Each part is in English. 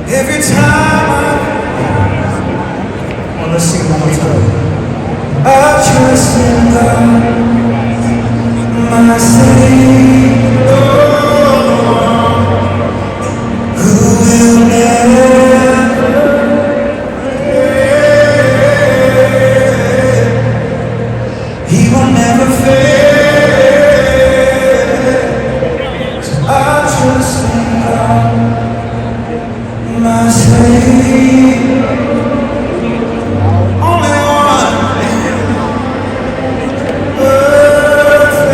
Every time let's sing one more time. I trust in God, my Savior, who will never fail. He will never fail. So I trust in God, my Savior. Only one perfect.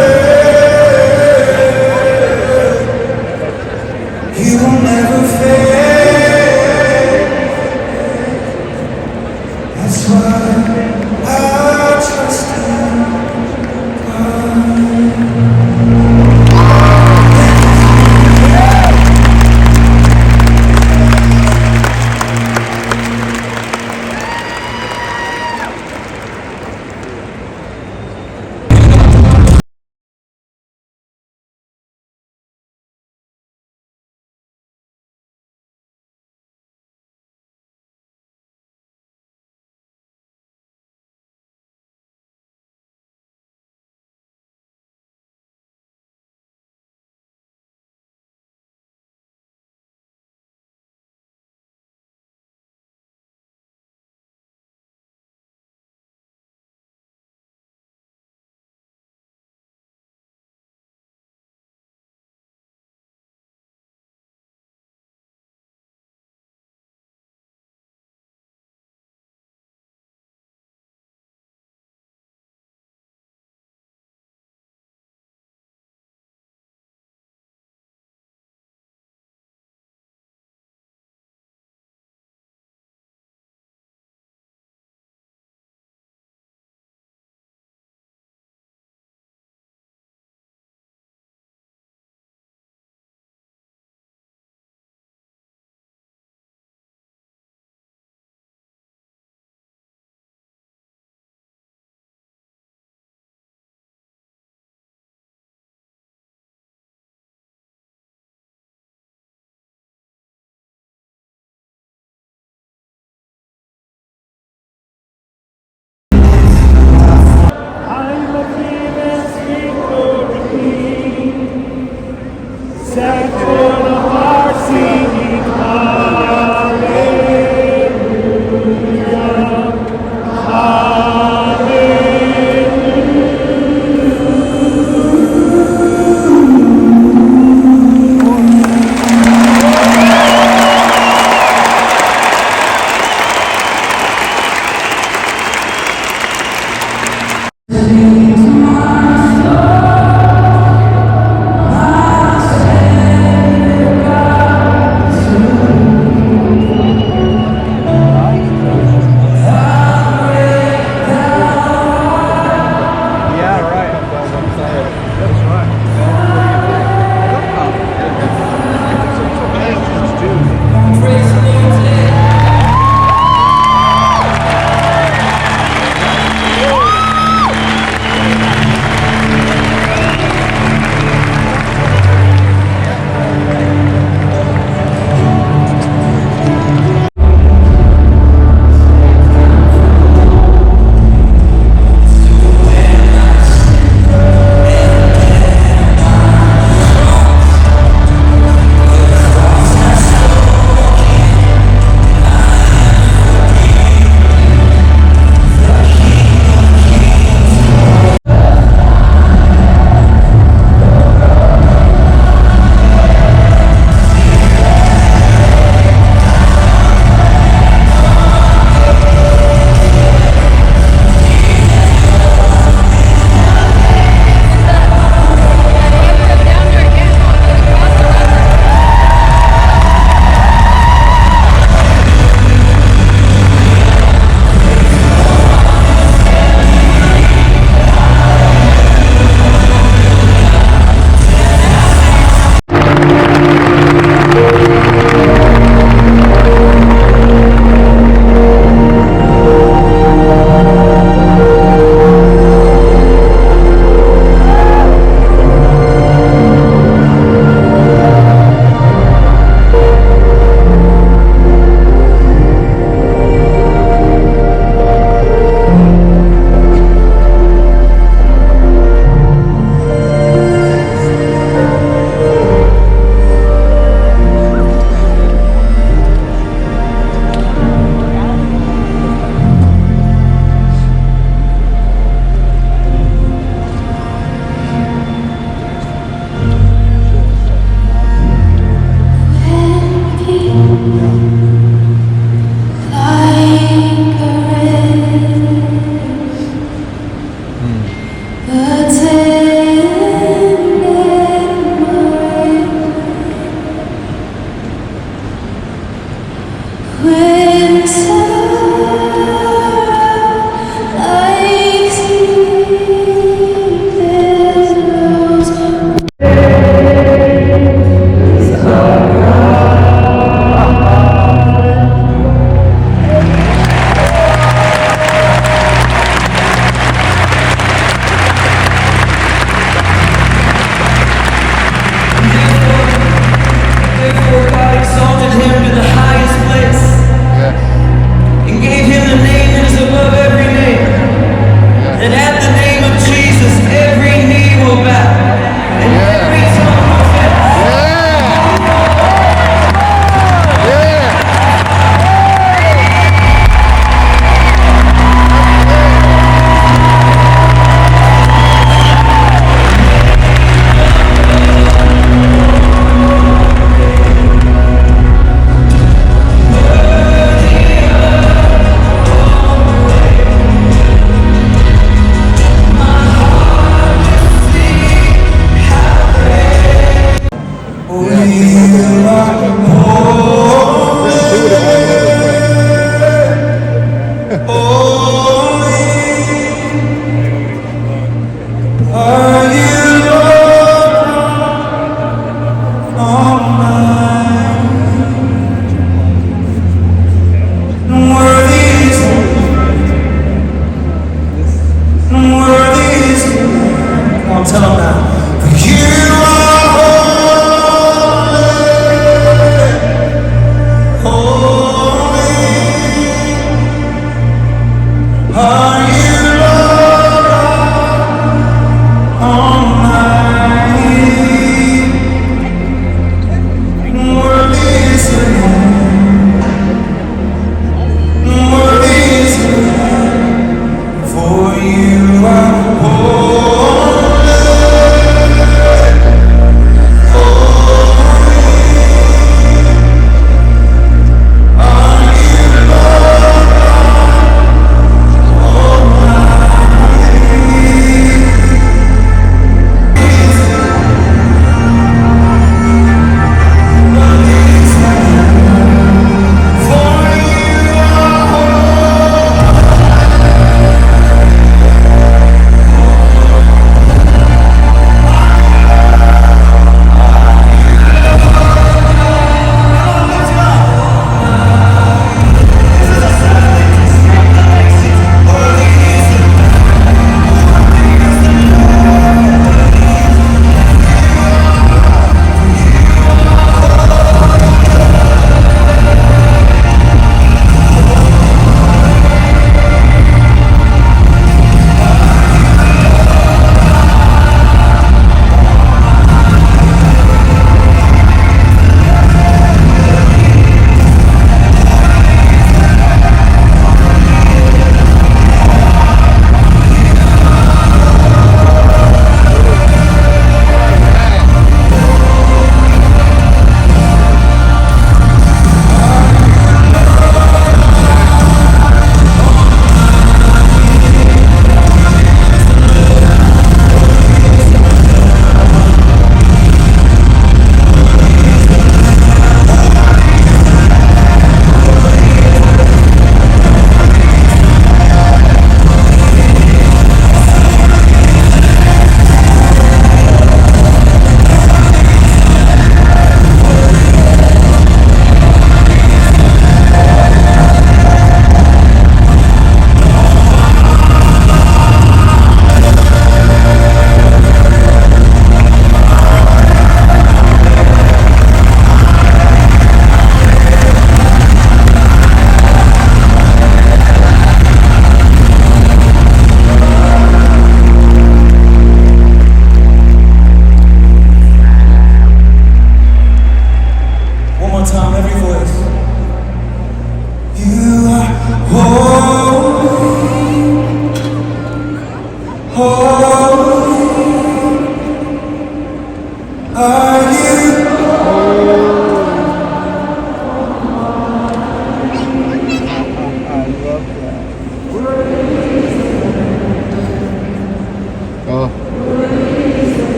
Therefore God exalted him to the highest place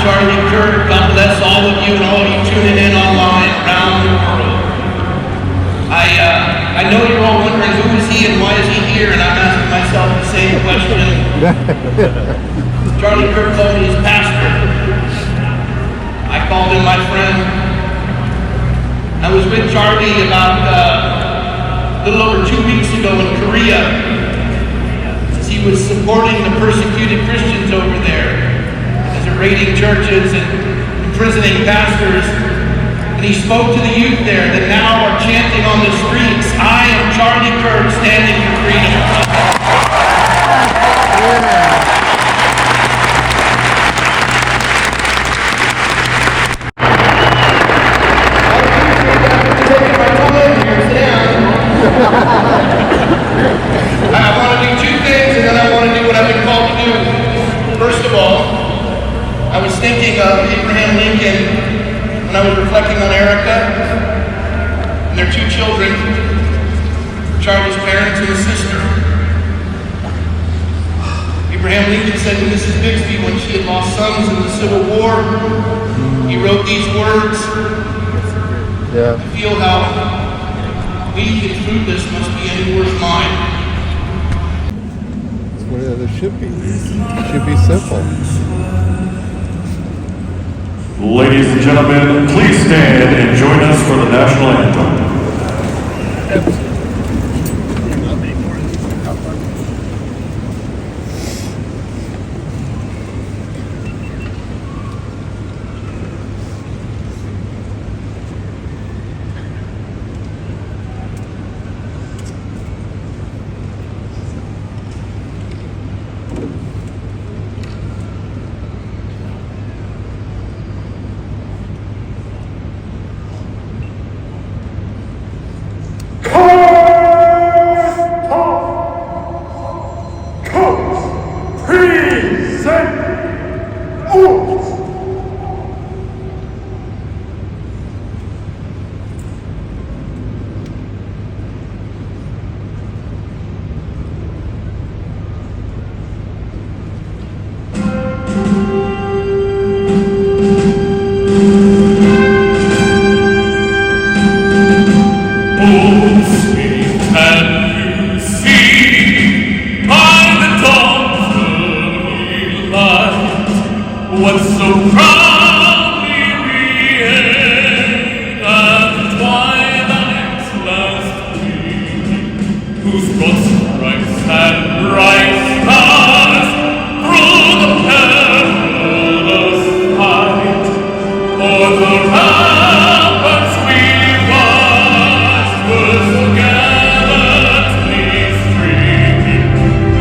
Charlie Kirk. God bless all of you and all of you tuning in online around the world. I know you're all wondering who is he and why is he here, and I'm asking myself the same question. Charlie Kirk told me he's pastor. I called him my friend. I was with Charlie about a little over 2 weeks ago in Korea, as he was supporting the persecuted Christians over there, as they're raiding churches and imprisoning pastors. And he spoke to the youth there that now are chanting on the streets, "I am Charlie Kirk, standing for freedom." I want to do two things, and then I want to do what I've been called to do. First of all, I was thinking of Abraham Lincoln when I was reflecting on Erica and their two children, Charlie's parents and his sister. Abraham Lincoln said to Mrs. Bixby when she had lost sons in the Civil War, he wrote these words, "I feel how weak and fruitless must be any worth mine." That's what it should be. It should be simple. Ladies and gentlemen, please stand and join us for the national anthem. What's so proudly reared at twilight's last gleaming, whose broad stripes and bright stars through the perilous fight, o'er the ramparts we watched was gallantly streaming,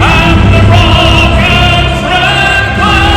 and the rockets red glare.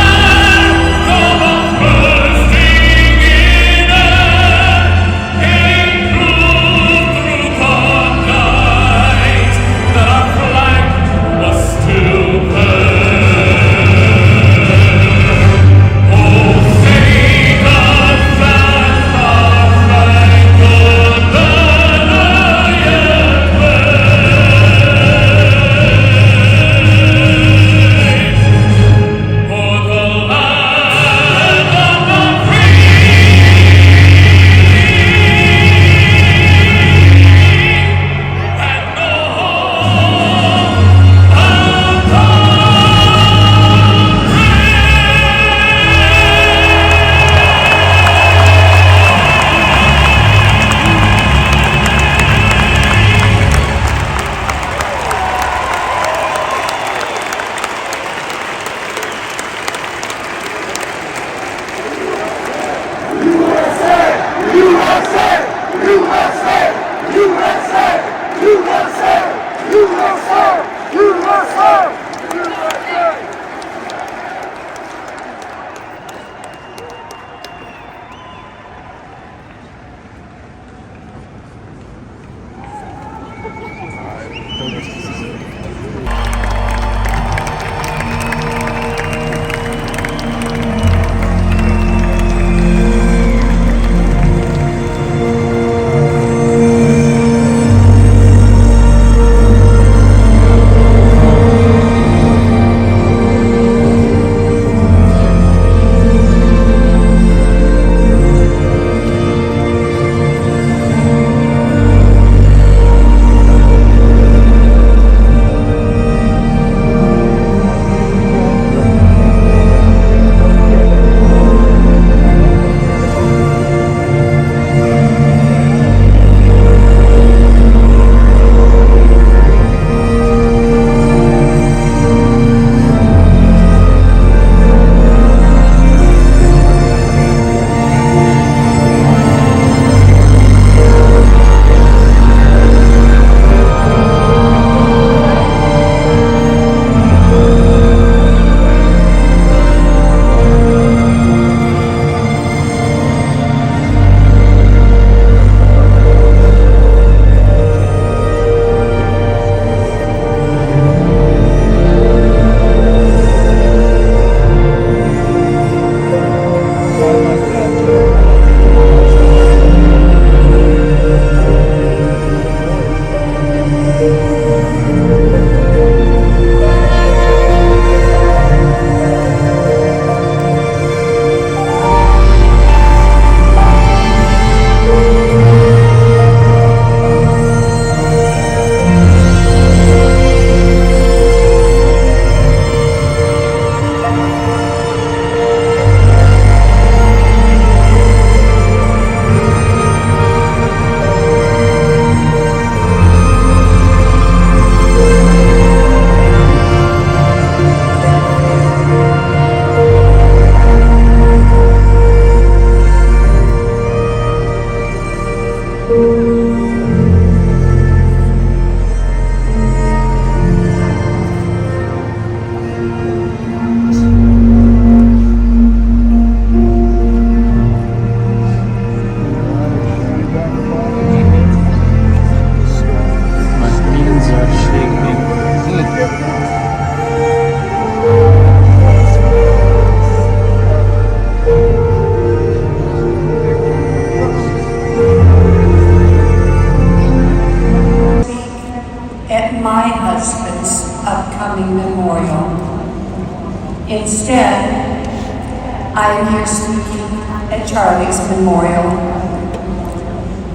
I'm here speaking at Charlie's memorial.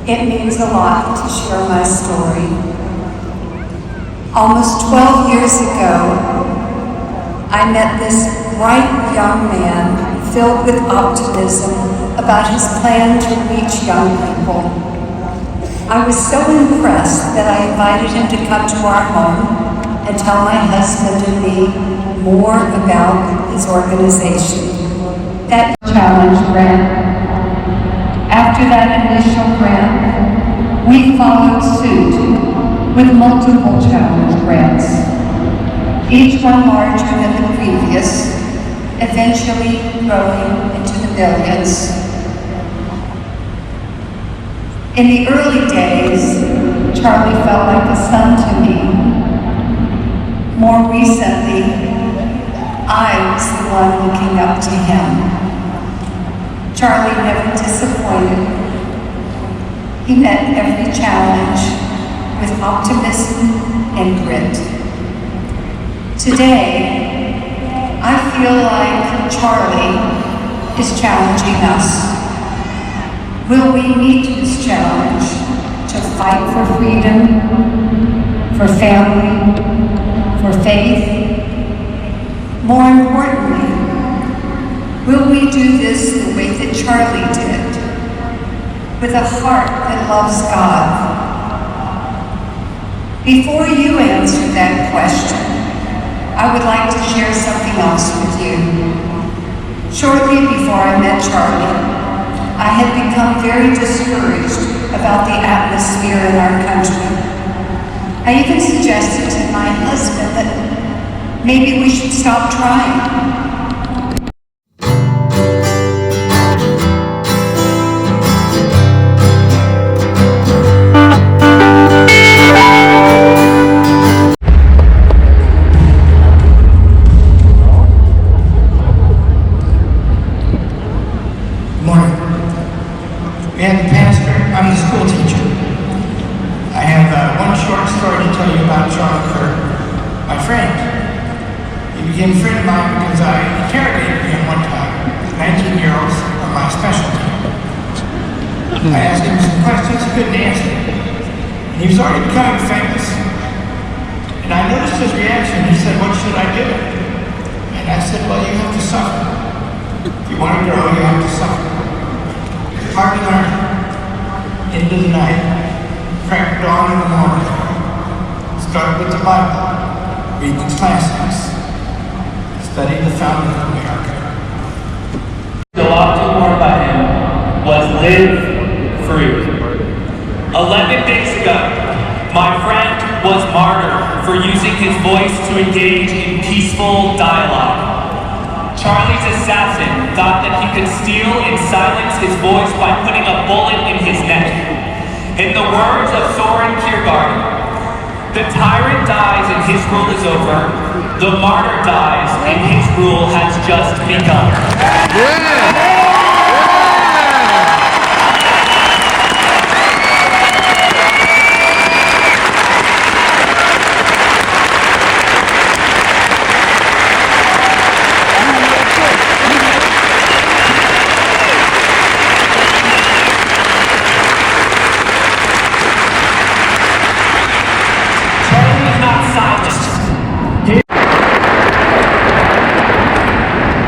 It means a lot to share my story. Almost 12 years ago, I met this bright young man filled with optimism about his plan to reach young people. I was so impressed that I invited him to come to our home and tell my husband and me more about his organization. That challenge grant. After that initial grant, we followed suit with multiple challenge grants, each one larger than the previous, eventually growing into the millions. In the early days, Charlie felt like a son to me. More recently, I was the one looking up to him. Charlie never disappointed. He met every challenge with optimism and grit. Today, I feel like Charlie is challenging us. Will we meet this challenge to fight for freedom, for family, for faith? More importantly, will we do this the way that Charlie did, with a heart that loves God? Before you answer that question, I would like to share something else with you. Shortly before I met Charlie, I had become very discouraged about the atmosphere in our country. I even suggested to my husband that maybe we should stop trying. And the pastor, I'm the school teacher. I have one short story to tell you about Charlie Kirk, my friend. He became a friend of mine because I interrogated him one time. 19-year-olds are my specialty. I asked him some questions he couldn't answer. And he was already becoming famous. And I noticed his reaction. He said, "What should I do?" And I said, "Well, you have to suffer. If you want to grow, you have to suffer. Hard to learn. Into the night. Crack dawn in the morning. Start with the Bible. Read the classics. Study the founding of America." The object worn by him was live free. 11 days ago, my friend was martyred for using his voice to engage in peaceful dialogue. Charlie's assassin thought that he could steal and silence his voice by putting a bullet in his neck. In the words of Kirk, the tyrant dies and his rule is over. The martyr dies and his rule has just begun.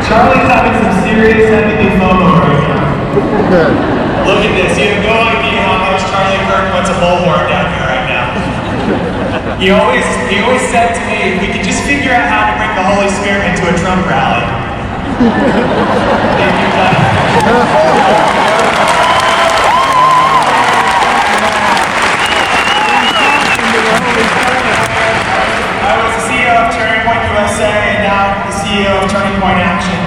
Charlie's having some serious empathy FOMO right now. Look at this. You have no idea how much Charlie Kirk wants a bullhorn down here right now. He always said to me, if we could just figure out how to bring the Holy Spirit into a Trump rally. Thank you, Glenn. I was the CEO of Turning Point USA and now the CEO of Turning Point Action.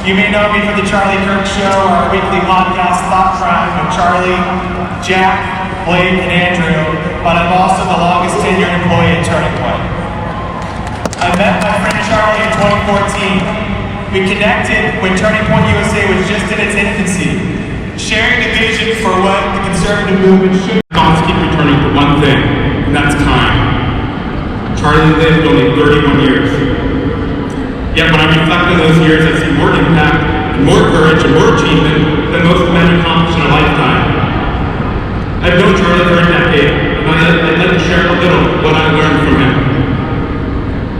You may know me from the Charlie Kirk Show, our weekly podcast, Thought Crime, with Charlie, Jack, Blake, and Andrew, but I'm also the longest tenured employee at Turning Point. I met my friend Charlie in 2014. We connected when Turning Point USA was just in its infancy, sharing the vision for what the conservative movement should. Thoughts keep returning to one thing, and that's time. Charlie lived only 31 years. Yet when I reflect on those years, I see more impact and more courage your achievement than most men accomplish in a lifetime. I've known Charlie for a decade, and I'd like to share a little of what I learned from him.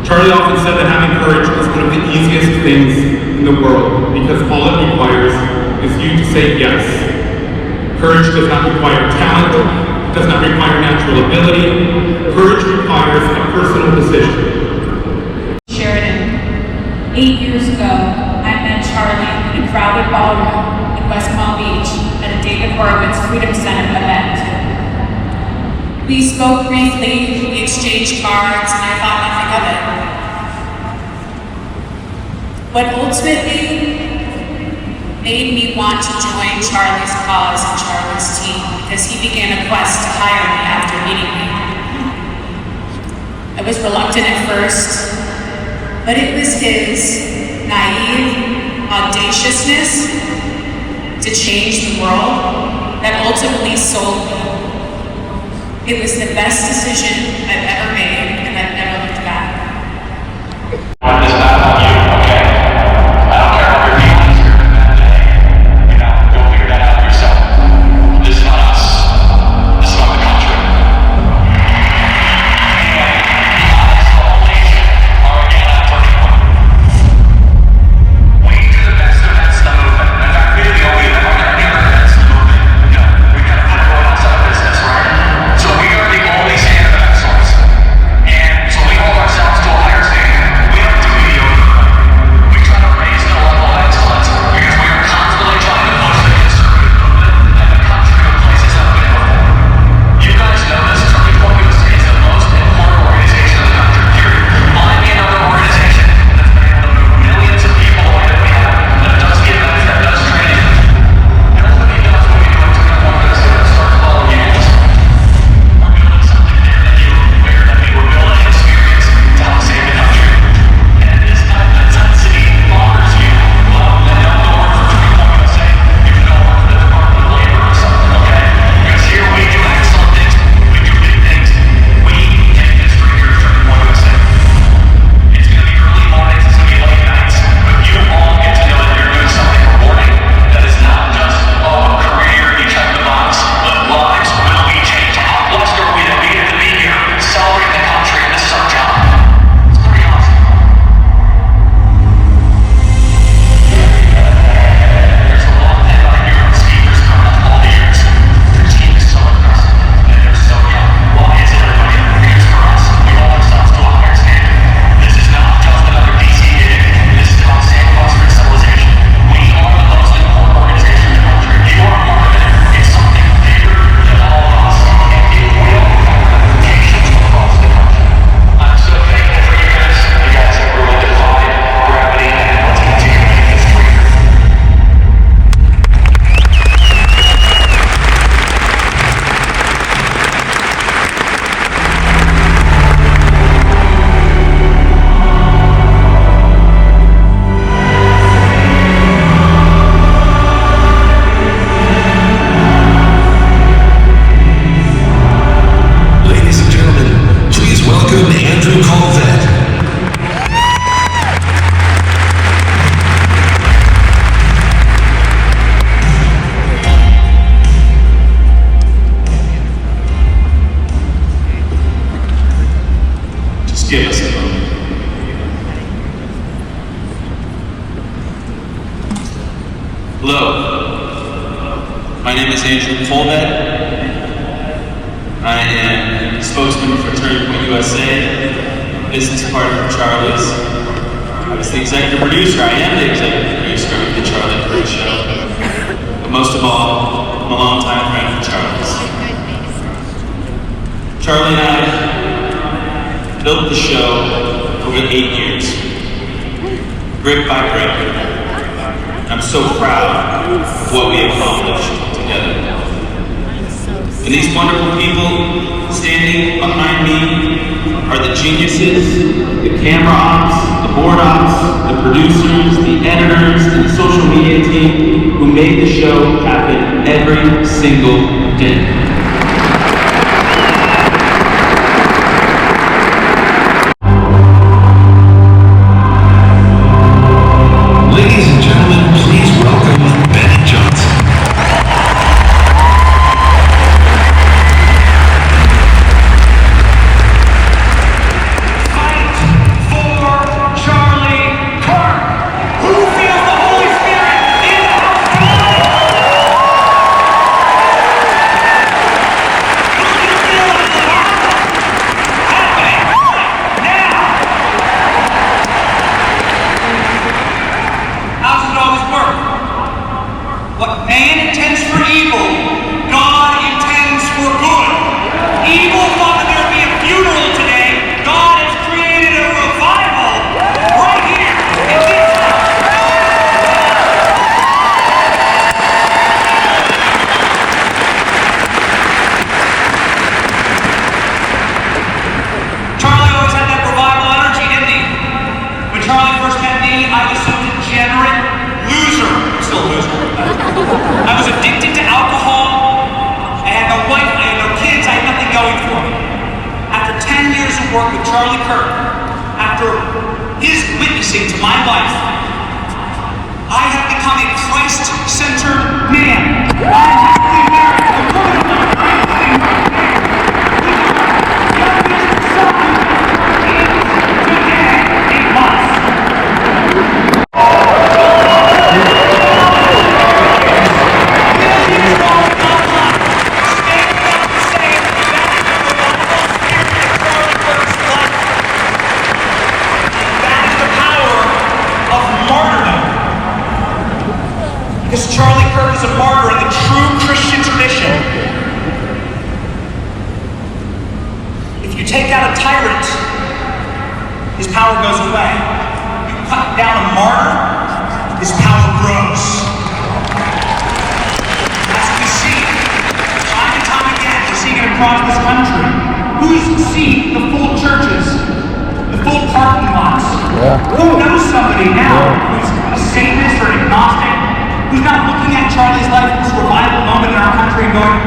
Charlie often said that having courage is one of the easiest things in the world because all it requires is you to say yes. Courage does not require talent, does not require natural ability. Courage requires a personal decision. Sheridan. 8 years ago, I met Charlie in a crowded ballroom in West Palm Beach at a David Horowitz Freedom Center event. We spoke briefly, we exchanged cards, and I thought nothing of it. What ultimately made me want to join Charlie's cause and Charlie's team because he began a quest to hire me after meeting me. I was reluctant at first, but it was his naive audaciousness to change the world that ultimately sold me. It was the best decision I've ever made, and I've never looked back. This is not on you, okay? I don't care what your feelings are in that day. You know, go figure that out yourself. This is not us. This is not the country. Anyway, the whole nation are again on turning point. We do the best events in the movement. In fact, we do the only events in the movement. You know, we kind of put everyone else out of business, right? So we are the only standard of excellence. And so we hold ourselves to a higher standard. We don't do mediocre. We try to raise the level of excellence because we are constantly trying to push the conservative movement and the country to places that we never before. You guys know this. Turning Point USA is the most important organization in the country, period. Find me another organization that's been able to move millions of people the way that we have, that does the events, that does training. Nobody does what we do at Turning Point USA that starts following you. We're building something there that you were aware that we were building an experience to help save the country. And this kind of intensity bothers you. Well, then don't go work for Turning Point USA. You can go work for the Department of Labor or something, okay? Because here we do excellent things. We do big things. We take history here at Turning Point USA. It's going to be early mornings, it's going to be late nights, but you all get to know that you're doing something rewarding that is not just, oh, a career, you check the box, but lives will be changed. How blessed are we that we get to be here celebrating the country, and this is our job. It's pretty awesome. There's a lot that I hear from speakers from all the years. Their team is so impressive, and they're so young. Why is everybody up here? It's for us. We hold ourselves to a higher standard. This is not just another DC gig. This is about saving Western civilization. We are the most important organization in the country. You are part of it. It's something bigger than all of us, and it will have ramifications across the country. I'm so thankful for you guys. You guys have really defied gravity, and let's continue to make history. Ladies and gentlemen, please welcome Andrew Colvett. Just give us a moment. Hello, my name is Andrew Colvett. I am spokesman for Turning Point USA, business partner for Charlie's. I was the executive producer. I am the executive producer of the Charlie Kirk Show. But most of all, I'm a longtime friend of Charlie's. Charlie and I built the show over 8 years, brick by brick. I'm so proud of what we accomplished together. And these wonderful people standing behind me are the geniuses, the camera ops, the board ops, the producers, the editors, and the social media team who made the show happen every single day. Ladies and gentlemen, please welcome What man intends for evil, God intends for good. Evil thought that there would be a funeral today. God has created a revival right here in this house. Charlie always had that revival energy, didn't he? When Charlie first met me, I was so degenerate loser. I'm still a loser. I was addicted to alcohol. I had no wife, I had no kids, I had nothing going for me. After 10 years of work with Charlie Kirk, after his witnessing to my life, I have become a Christ-centered man. I am happily married. I'm living a life. I'm sitting right there. Young Bishop son is today 8 months. Because Charlie Kirk is a martyr in the true Christian tradition. If you take out a tyrant, his power goes away. You cut down a martyr, his power grows. As we see, time and time again, we're seeing it across this country. Who's seen the full churches, the full parking lots? Yeah. Who knows somebody now who's a Satanist or agnostic? Who's not looking at Charlie's life, this revival moment in our country and going,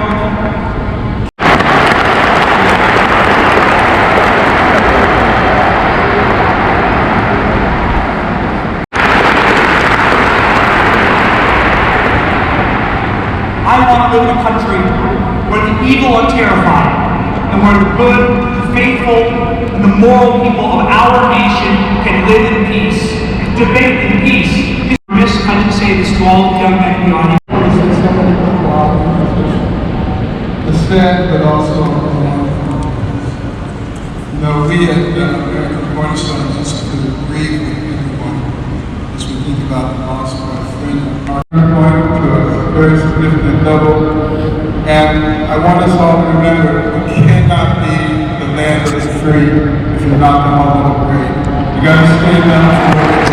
I want to live in a country where the evil are terrified and where the good, the faithful, and the moral people of our nation can live in peace, debate in peace. I can say this to all the young men in the audience. It's sad, but also, we at American Cornerstone just agree with everyone as we think about the loss of our friend. We're going to a very significant level, and I want us all to remember we cannot be the land of the free if you're not the home of the brave. You got to stand down for what we're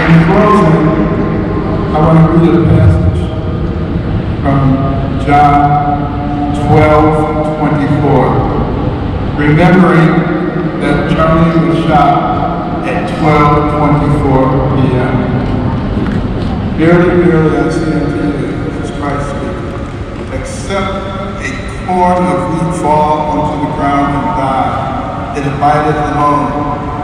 In closing, I want to read a passage from John 12:24. Remembering that Charlie was shot at 12:24 p.m. Verily, verily, I say unto you, this is Christ speaking, except a corn of wheat fall onto the ground and die, it abideth alone.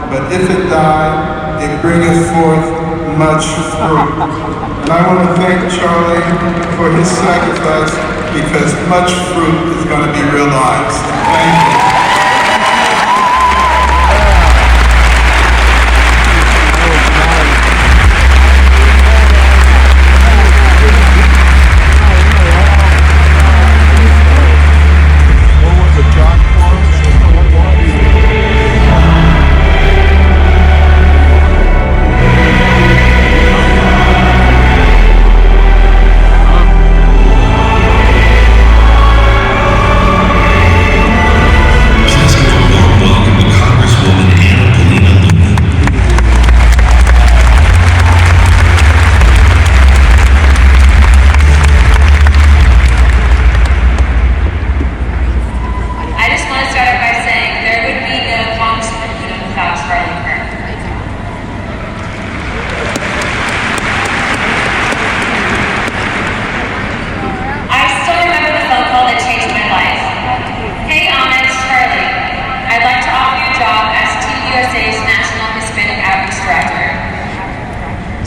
But if it die, it bringeth forth much fruit. And I want to thank Charlie for his sacrifice because much fruit is going to be realized. Thank you.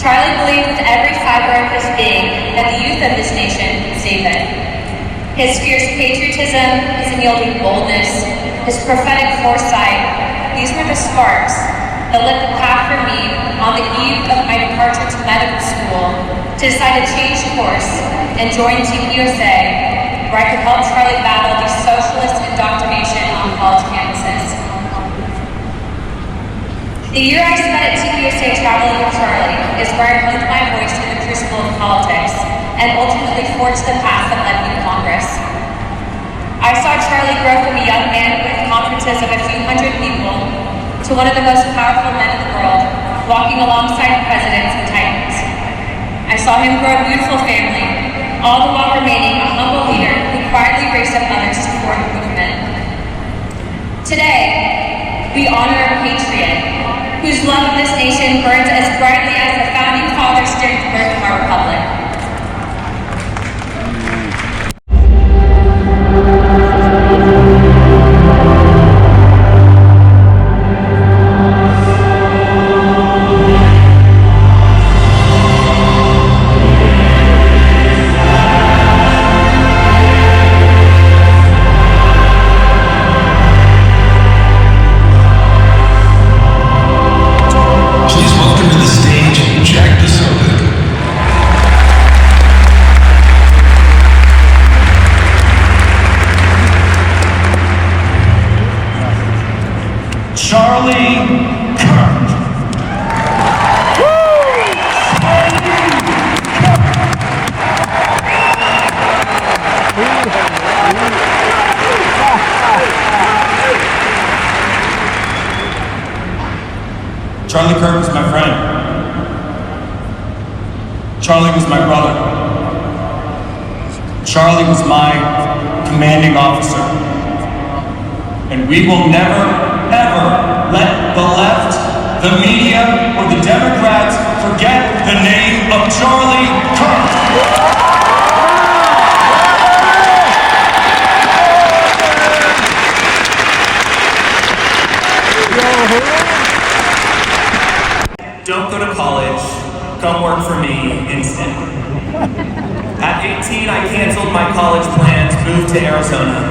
Charlie believed with every fiber of his being that the youth of this nation could save it. His fierce patriotism, his unyielding boldness, his prophetic foresight, these were the sparks that lit the path for me on the eve of my departure to medical school to decide to change course and join Team USA, where I could help Charlie battle the socialist indoctrination on college campuses. The year I spent at TPSA traveling with Charlie is where I honed my voice in the crucible of politics and ultimately forged the path that led me to Congress. I saw Charlie grow from a young man with conferences of a few hundred people to one of the most powerful men in the world, walking alongside presidents and titans. I saw him grow a beautiful family, all the while remaining a humble leader who quietly raised up others to form a movement. Today, we honor a patriot whose love of this nation burns as brightly as the founding fathers during the birth of our republic. Charlie Kirk. Charlie Kirk was my friend. Charlie was my brother. Charlie was my commanding officer. And we will never, ever let the left, the media, or the Democrats forget the name of Charlie Kirk. Don't go to college, come work for me instead. At 18, I canceled my college plans, moved to Arizona.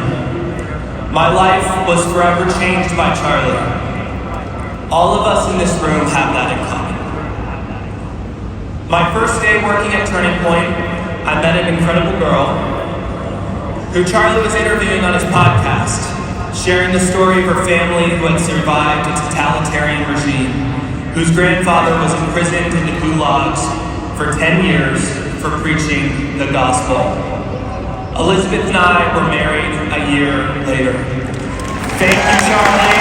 My life was forever changed by Charlie. All of us in this room have that in common. My first day working at Turning Point, I met an incredible girl who Charlie was interviewing on his podcast, sharing the story of her family who had survived a totalitarian regime, whose grandfather was imprisoned in the gulags for 10 years for preaching the gospel. Elizabeth and I were married a year later. Thank you, Charlie.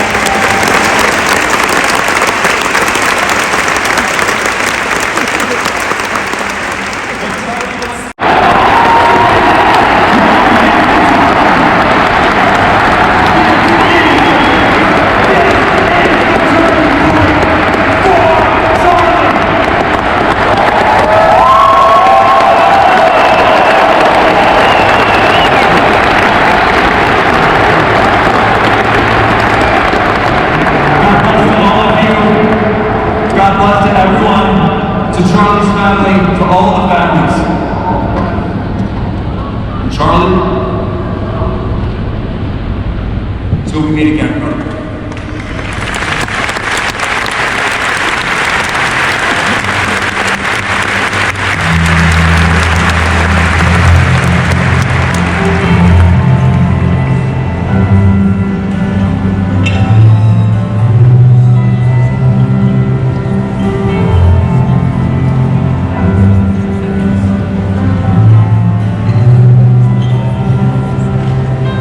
Till we meet again, brother.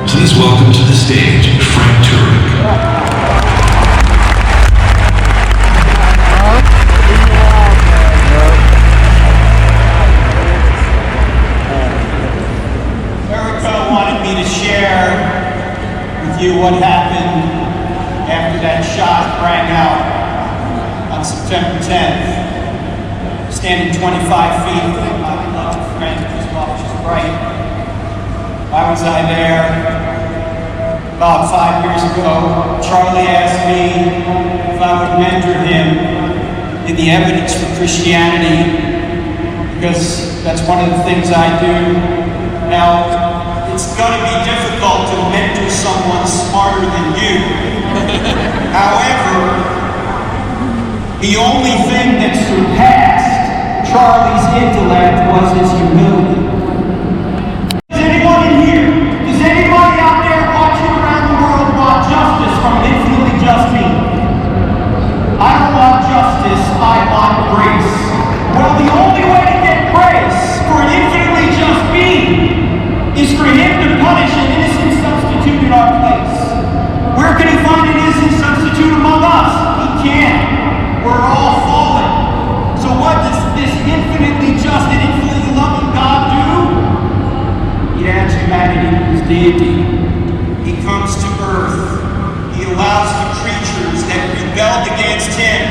Please welcome to the stage, Frank Turk. Erica wanted me to share with you what happened after that shot rang out on September 10th. Standing 25 feet with my beloved friend, whose officer's right. Why was I there? About 5 years ago, Charlie asked me if I would mentor him in the evidence for Christianity, because that's one of the things I do. Now, it's going to be difficult to mentor someone smarter than you. However, the only thing that surpassed Charlie's intellect was his humility. Does anyone in here, does anybody out there watching around the world want justice from an infinitely just being? I don't rebelled against him,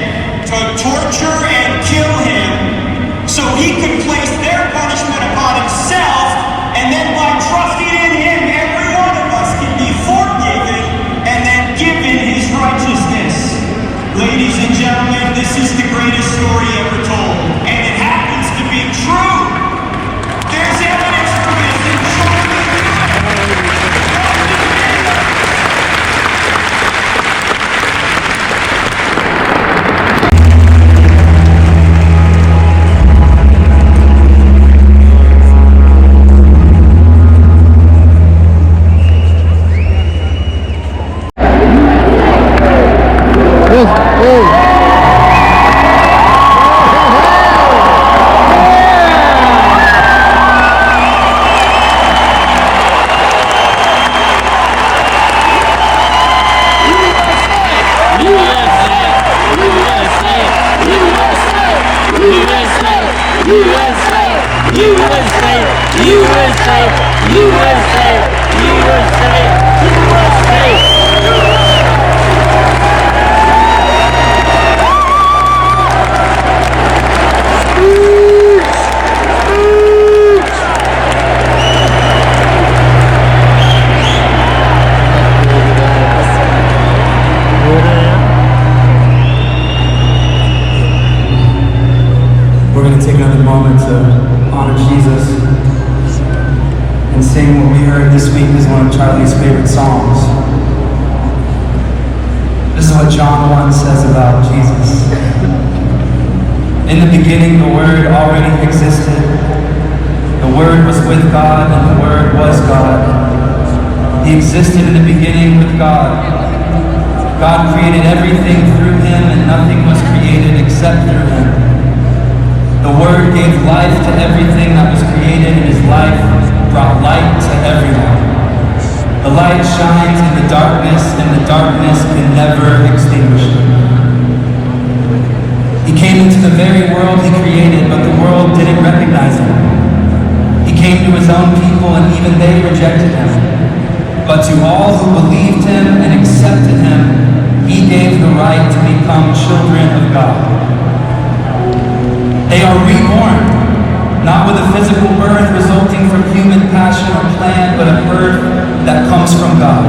to torture and kill him, so he could place their punishment upon himself, and then by trusting in him, every one of us can be forgiven and then given his righteousness. Ladies and gentlemen, this is the greatest story ever told, and it happens to be true. There's evidence for this in We're going to take another moment to honor Jesus and sing what we heard this week is one of Charlie's favorite songs. This is what John 1 says about Jesus. In the beginning, the Word already existed. The Word was with God, and the Word was God. He existed in the beginning with God. God created everything through him, and nothing was created except through him. The Word gave life to everything that was created, and his life brought light to everyone. The light shines in the darkness, and the darkness can never extinguish it. He came into the very world he created, but the world didn't recognize him. He came to his own people, and even they rejected him. But to all who believed him and accepted him, he gave the right to become children of God. They are reborn, not with a physical birth resulting from human passion or plan, but a birth that comes from God.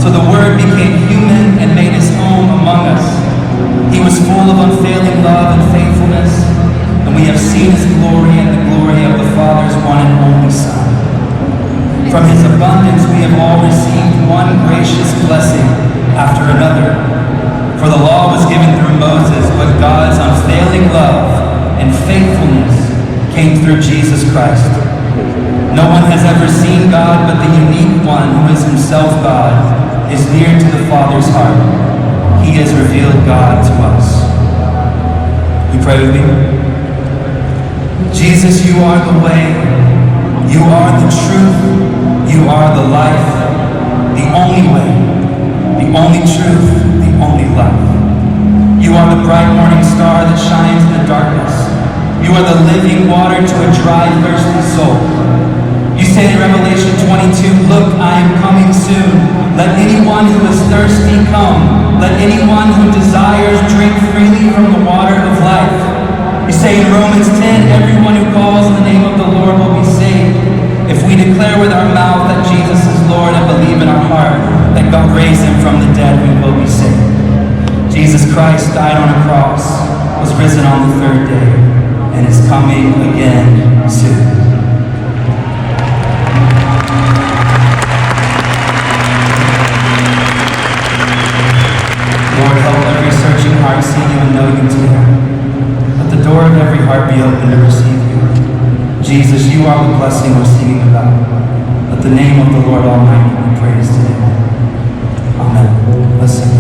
So the Word became human and made his home among us. He was full of unfailing love and faithfulness, and we have seen his glory and the glory of the Father's one and only Son. From his abundance we have all received one gracious blessing after another. For the law was given through Moses, but God's unfailing love and faithfulness came through Jesus Christ. No one has ever seen God, but the unique one who is himself God is near to the Father's heart. He has revealed God to us. You pray with me? Jesus, you are the way, you are the truth, you are the life, the only way, the only truth, the only life. You are the bright morning star that shines in the darkness. You are the living water to a dry, thirsty soul. You say in Revelation 22, look, I am coming soon. Let anyone who is thirsty come. Let anyone who desires drink freely from the water of life. You say in Romans 10, everyone who calls on the name of the Lord will be saved. If we declare with our mouth that Jesus is Lord and believe in our heart that God raised him from the dead, we will be saved. Jesus Christ died on a cross, was risen on the third day, and is coming again soon. Lord, help every searching heart see you and know you today. Let the door of every heart be open to receive you. Jesus, you are the blessing we're singing about. Let the name of the Lord Almighty be praised today. Amen. Let's sing.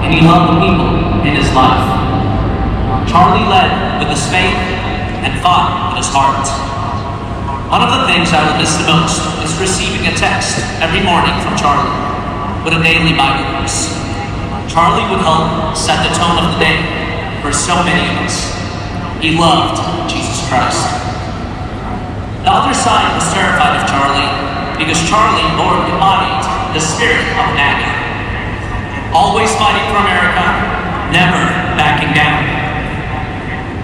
and he loved the people in his life. Charlie led with his faith and fought with his heart. One of the things I will miss the most is receiving a text every morning from Charlie with a daily Bible verse. Charlie would help set the tone of the day for so many of us. He loved Jesus Christ. The other side was terrified of Charlie because Charlie embodied the spirit of Maggie. Always fighting for America, never backing down.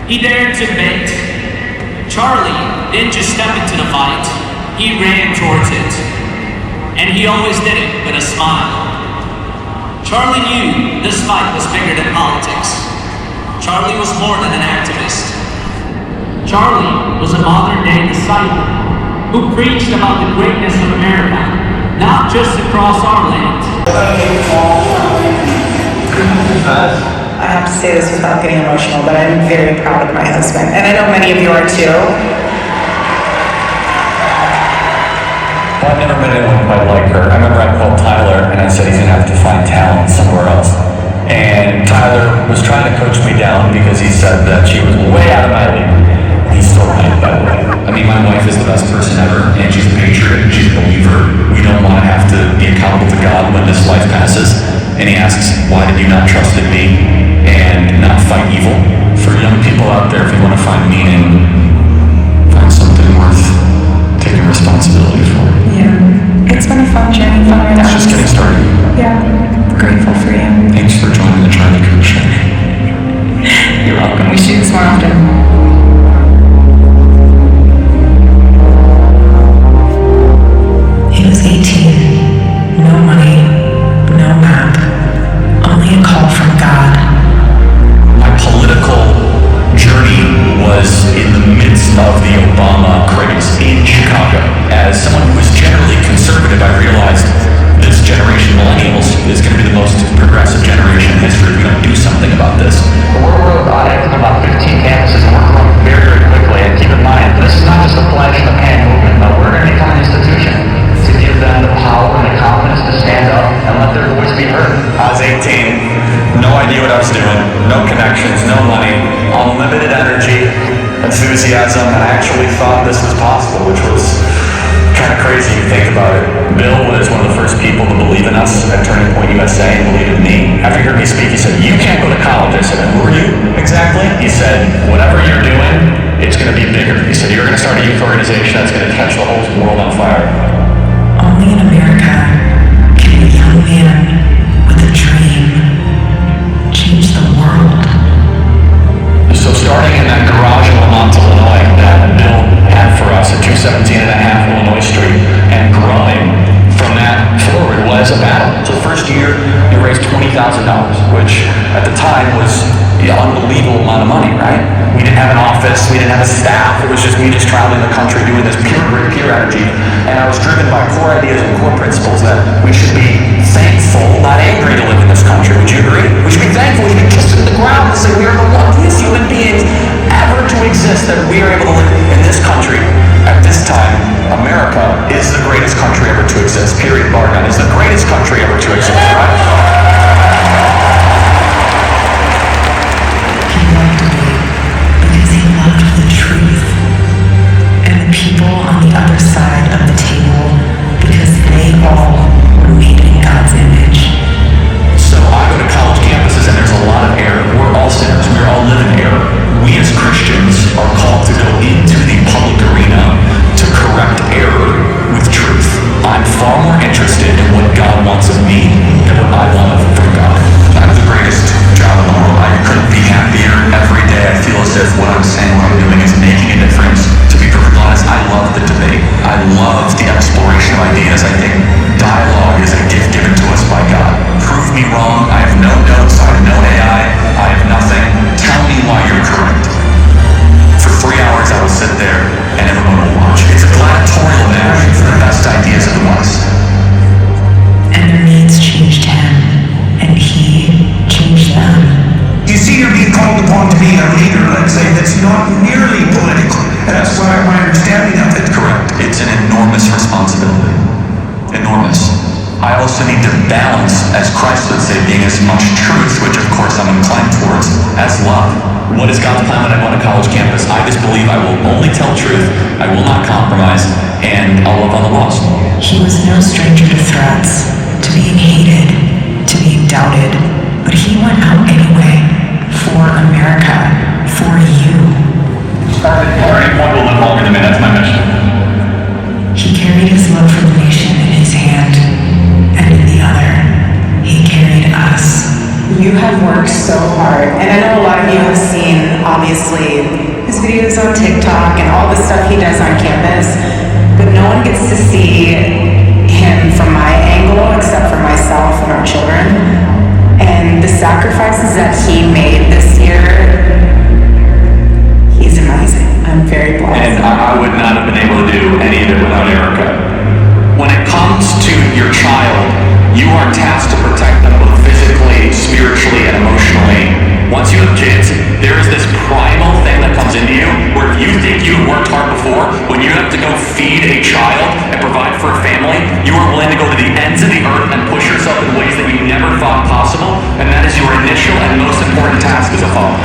He dared to debate. Charlie didn't just step into the fight, he ran towards it. And he always did it with a smile. Charlie knew this fight was bigger than politics. Charlie was more than an activist. Charlie was a modern-day disciple who preached about the greatness of America, not just across our land. I have to say this without getting emotional, but I'm very proud of my husband, and I know many of you are too. Well, I've never met anyone quite like her. I remember I called Tyler and I said he's gonna have to find talent somewhere else. And Tyler was trying to coach me down because he said that she was way out of my league. He's still right, by the way. I mean, my wife is the best person ever, and she's a patriot, and she's a believer. We don't want to have to be accountable to God when this life passes. And he asks, why did you not trust in me and not fight evil? For young people out there, if you want to find meaning, find something worth taking responsibility for. Yeah. It's been a fun journey, fun ride. It's just getting started. Yeah. Grateful for you. Thanks for joining the Charlie Kirk Show. You're welcome. We should do this more often. He was 18, no money, no map, only a call from God. My political journey was in the midst of the Obama craze in Chicago. As someone who is generally conservative, I realized this generation, millennials, is going to be the most progressive generation in history if we don't do something about this. We're active in about 15 campuses and we're growing very, very quickly. And keep in mind, this is not just a flash in the pan movement, but we're going to become an institution to give them the power and the confidence to stand up and let their voice be heard. I was 18, no idea what I was doing, no connections, no money, unlimited energy, enthusiasm, and I actually thought this was possible, which was kind of crazy if you think about it. Bill was one of the first people to believe in us at Turning Point USA and believe in me. After he heard me speak, he said, you can't go to college. I said, who are you exactly? He said, whatever you're doing, it's going to be bigger. He said, you're going to start a youth organization that's going to catch the whole world on fire. Only in America can a young man with a dream change the world. So starting in that garage in Lamont, Illinois, that Bill had for us at 217 and a half Illinois Street, and growing from that forward was a battle. So the first year, we raised $20,000, which at the time was an unbelievable amount of money, right? We didn't have an office, we didn't have a staff, it was just me just traveling the country doing this pure grit, pure energy, and I was driven by core ideas and core principles that we should be thankful, not angry to live in this country. Would you agree? We should be thankful, we should kiss it to the ground and say we are the luckiest human beings ever to exist, that we are able to live in this country. At this time, America is the greatest country ever to exist, period, bar none. It's the greatest country ever to exist, right? Because he loved the truth and the people on the other side of the table, because they all were made in God's image. So I go to college campuses and there's a lot of error. We're all sinners. We all live in error. We as Christians are called to go into the public arena to correct error with truth. I'm far more interested in what God wants of me than what I want from God. I have the greatest job in the world. I couldn't be happier. Every day I feel as if what I'm saying, what I'm doing is making a difference. To be perfectly honest, I love the debate. I love the exploration of ideas. I think dialogue is a gift given to us by God. Prove me wrong. I have no notes. I have no AI. I have nothing. Tell me why you're correct. For 3 hours I will sit there and everyone will watch. It's a gladiatorial match for the best ideas of the West. And their needs changed him, and he changed them. You see, you're being called upon to be a leader, let's say, that's not merely political. And that's why my understanding of it. Correct. It's an enormous responsibility. Christ would say, being as much truth, which of course I'm inclined towards, as love. What is God's plan when I go on a college campus? I just believe I will only tell truth, I will not compromise, and I'll love on the lost. He was no stranger to threats, to being hated, to being doubted, but he went out anyway, for America, for you. Turning Point will live longer than me, that's my mission. He carried his love for the nation in his hand, and in the other, he carried us. You have worked so hard, and I know a lot of you have seen, obviously, his videos on TikTok and all the stuff he does on campus, but no one gets to see him from my angle except for myself and our children. And the sacrifices that he made this year, he's amazing. I'm very blessed. And I would not have been able to do any of it without Erica. When it comes to your child, you are tasked to protect them both physically, spiritually, and emotionally. Once you have kids, there is this primal thing that comes into you where if you think you've worked hard before, when you have to go feed a child and provide for a family, you are willing to go to the ends of the earth and push yourself in ways that you never thought possible, and that is your initial and most important task as a father.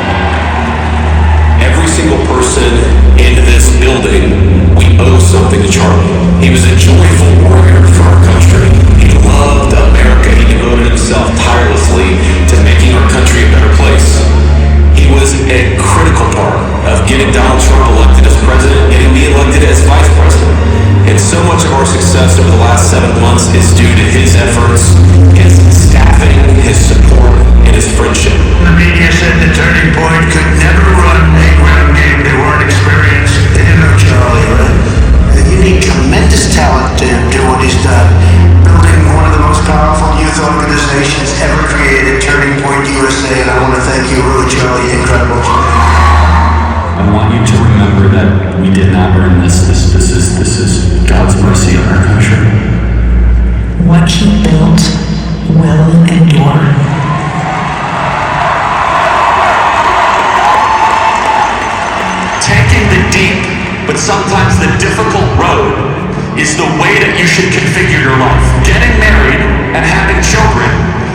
Every single person in this building, we owe something to Charlie. He was a joyful warrior for our country. He loved America. He devoted himself tirelessly to making our country a better place. He was a critical part of getting Donald Trump elected as president, getting me elected as vice president. And so much of our success over the last 7 months is due to his efforts, his staffing, his support, and his friendship. The media said the Turning Point could never run a ground game they weren't experienced. They didn't know Charlie, right? You need tremendous talent to do what he's done. Building one of the most powerful youth organizations ever created, Turning Point USA, and I want to thank you, really, Charlie. Incredible. I want you to remember that we did not earn this. This is God's mercy on our country. What he built will endure. Taking the deep, but sometimes the difficult road is the way that you should configure your life. Getting married and having children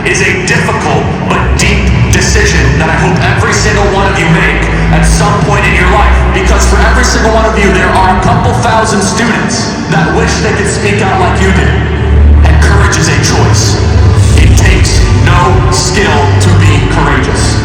is a difficult but deep decision that I hope every single one of you make at some point in your life. Because for every single one of you, there are a couple thousand students that wish they could speak out like you did. And courage is a choice. It takes no skill to be courageous.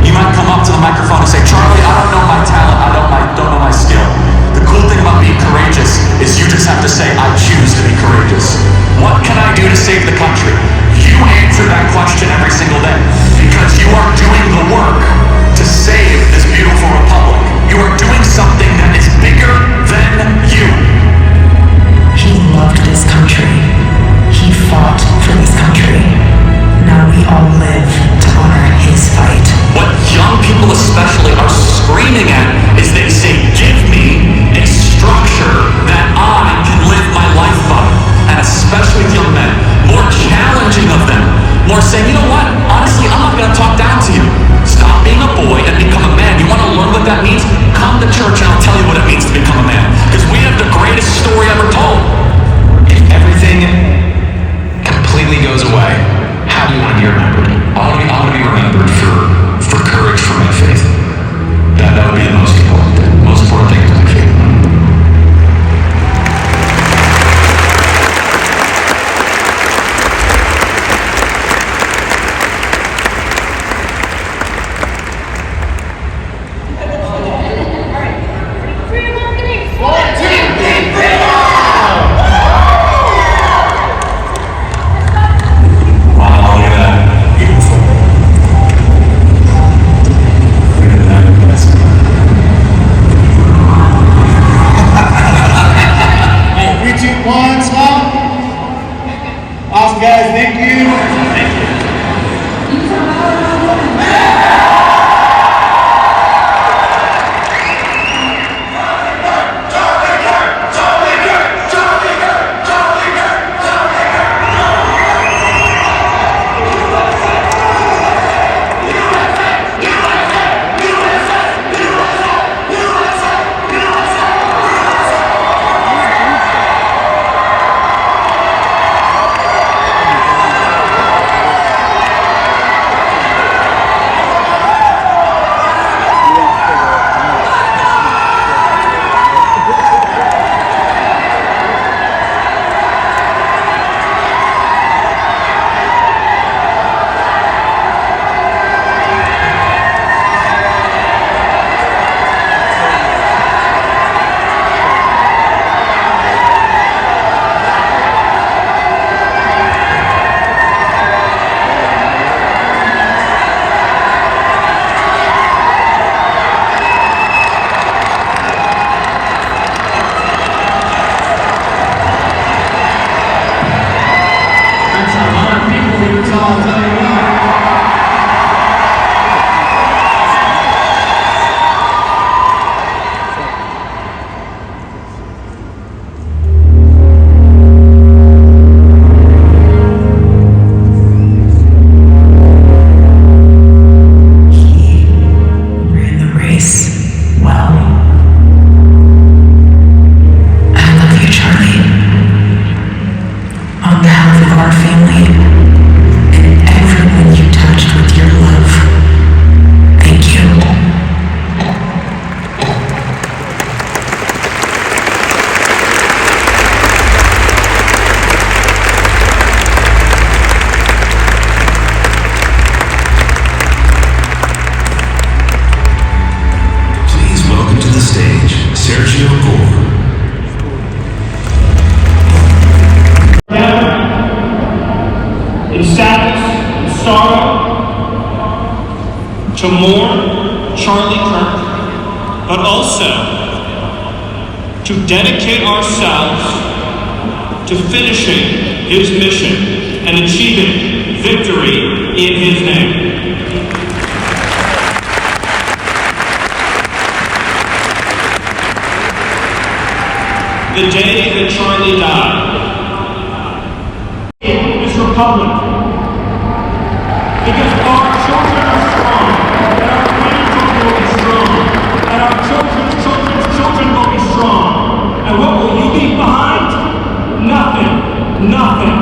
You might come up to the microphone and say, Charlie, I don't know my talent, I don't know my skill. The cool thing about being courageous is you just have to say, I choose to be courageous. What can I do to save the country? You answer that question every single day because you are doing the work to save this beautiful republic. You are doing something that is bigger than you. He loved this country. He fought for this sorrow, to mourn Charlie Kirk, but also to dedicate ourselves to finishing his mission and achieving victory in his name. The day that Charlie died, in this republic, because our children are strong, and our grandchildren will be strong, and our children's children's children will be strong. And what will you leave behind? Nothing. Nothing.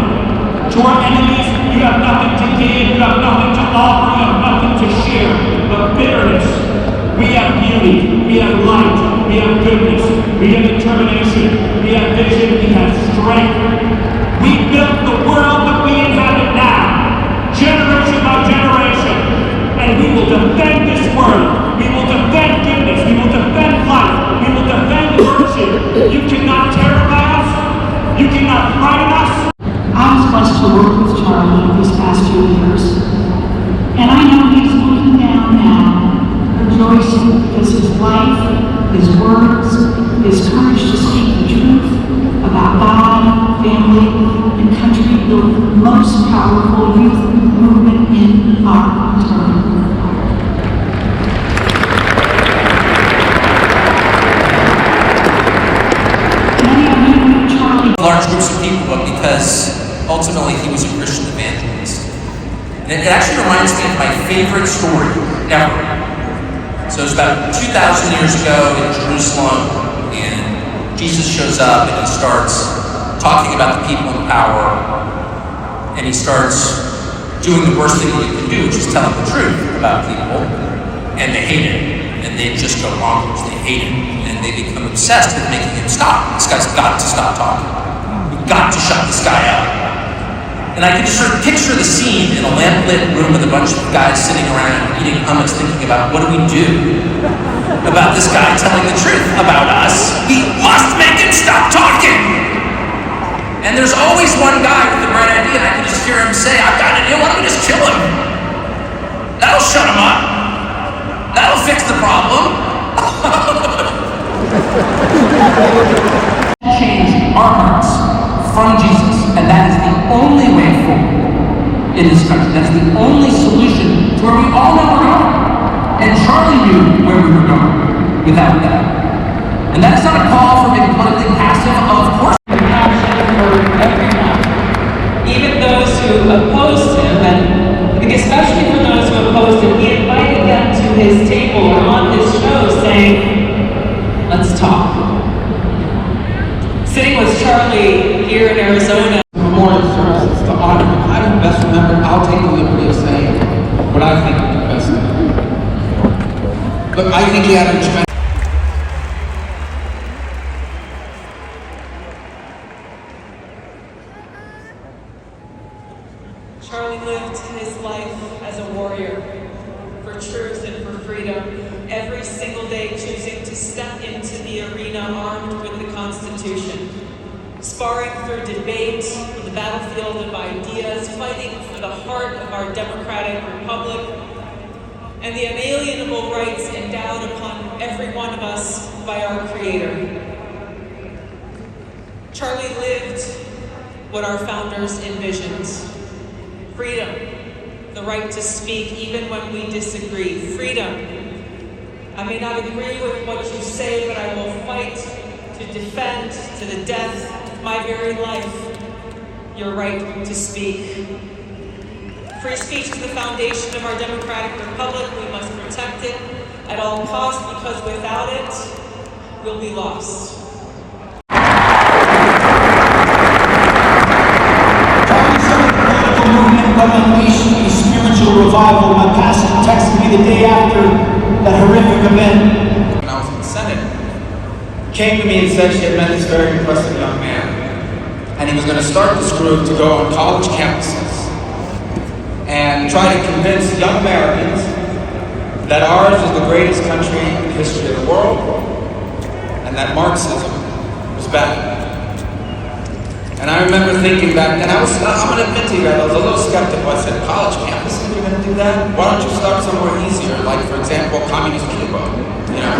To our enemies, you have nothing to give, you have nothing to offer, you have nothing to share, but bitterness. We have beauty, we have light, we have goodness, we have determination, we have vision, we have strength. We built the world that we inhabit now, generation by generation, and we will defend this world. We will defend goodness, we will defend life, we will defend virtue. You cannot terrify us, you cannot frighten us. I was blessed to work with Charlie these past few years, and I know he's looking down now, rejoicing because his life, his words, his courage to speak the truth about God, family, and country built the most powerful youth movement in our time. Many of you knew Charlie. Large groups of people, but because ultimately he was a Christian evangelist. And it actually reminds me of my favorite story ever. So it's about 2,000 years ago in Jerusalem, and Jesus shows up and he starts talking about the people in power, and he starts doing the worst thing you can do, which is telling the truth about people, and they hate it, and they just go bonkers. They hate it, and they become obsessed with making him stop. This guy's got to stop talking. We've got to shut this guy up. And I can just sort of picture the scene in a lamp-lit room with a bunch of guys sitting around eating hummus thinking about what do we do about this guy telling the truth about us? We must make him stop talking! And there's always one guy with the bright idea, and I can just hear him say, I've got an idea, why don't we just kill him? That'll shut him up. That'll fix the problem. Change our hearts from Jesus, and that is the only way forward in this country. That's the only solution to where we all know we're going. And Charlie knew where we were going without that. And that's not a call for being politically passive, of course. Even those who opposed him, and I think especially for those who opposed him, he invited them to his table or on his show saying, let's talk. Sitting with Charlie here in Arizona. Memorial service, it's the honor. I don't best remember, I'll take the liberty of saying what I think is the best thing. But I think he had a tremendous. Charlie lived his life as a warrior for truth and for freedom, every single day choosing to step into the arena armed with the Constitution, sparring through debate on the battlefield of ideas, fighting for the heart of our democratic republic, and the unalienable rights endowed upon every one of us by our Creator. Charlie lived what our founders envisioned. Freedom, the right to speak even when we disagree. Freedom. I may not agree with what you say, but I will fight to defend to the death of my very life your right to speak. Free speech is the foundation of our democratic republic. We must protect it at all costs, because without it, we'll be lost. Unleash a spiritual revival. My pastor texted me the day after that horrific event. When I was in the Senate, came to me and said she had met this very impressive young man, and he was going to start this group to go on college campuses and try to convince young Americans that ours is the greatest country in the history of the world, and that Marxism was bad. And I remember thinking back then, I'm going to admit to you guys, I was a little skeptical. I said, college campuses? to do that? Why don't you start somewhere easier, like, for example, communist Cuba, you know?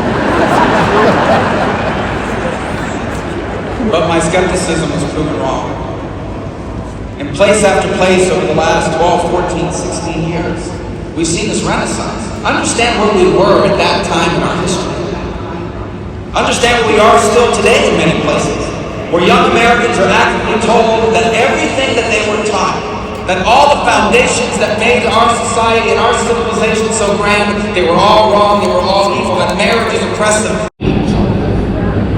But my skepticism was proven wrong. In place after place over the last 12, 14, 16 years, we've seen this renaissance. Understand where we were at that time in our history. Understand where we are still today in many places, where young Americans are actively told that everything that they were taught, that all the foundations that made our society and our civilization so grand, they were all wrong, they were all evil, that marriage is oppressive.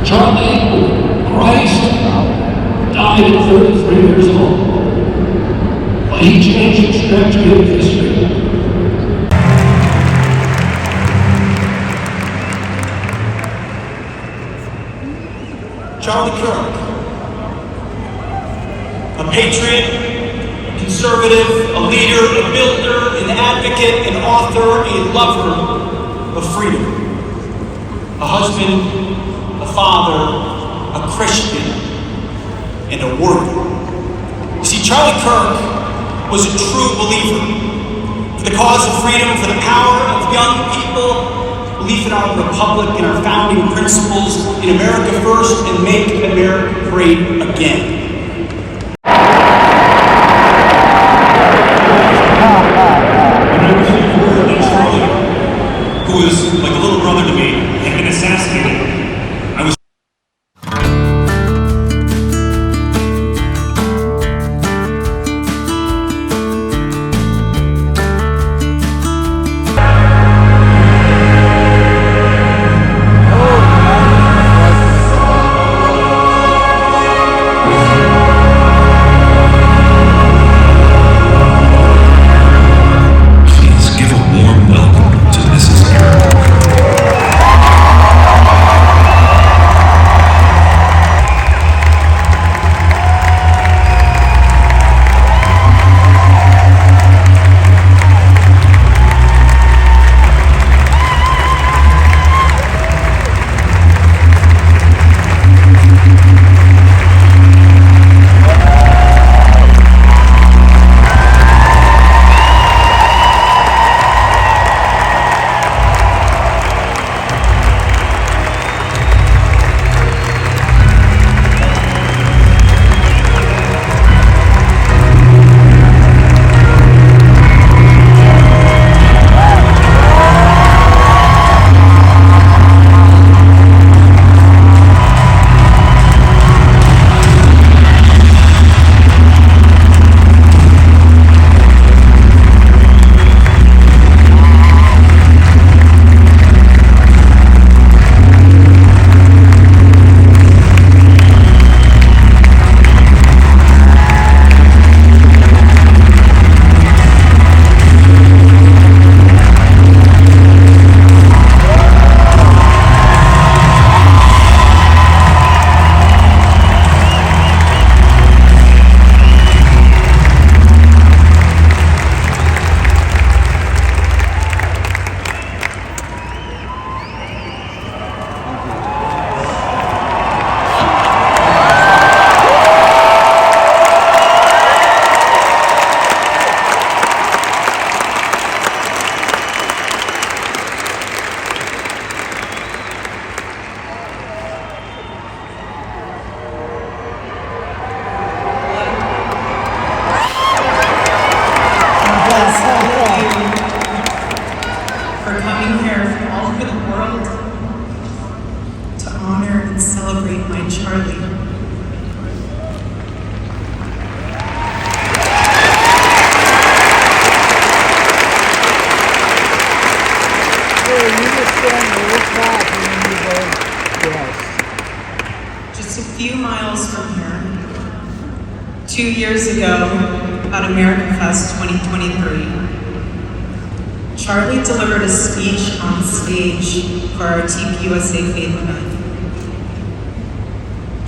Charlie Christ died at 33 years old, but he changed the trajectory of history. Charlie Kirk, a patriot, a conservative, a leader, a builder, an advocate, an author, a lover of freedom, a husband, a father, a Christian, and a warrior. You see, Charlie Kirk was a true believer for the cause of freedom, for the power of young people, belief in our republic and our founding principles, in America first, and make America great again. Charlie, who was like a little brother to me, had been assassinated. I was Just a few miles from here, 2 years ago, at America Fest 2023, Charlie delivered a speech on stage for our TPUSA Faith event.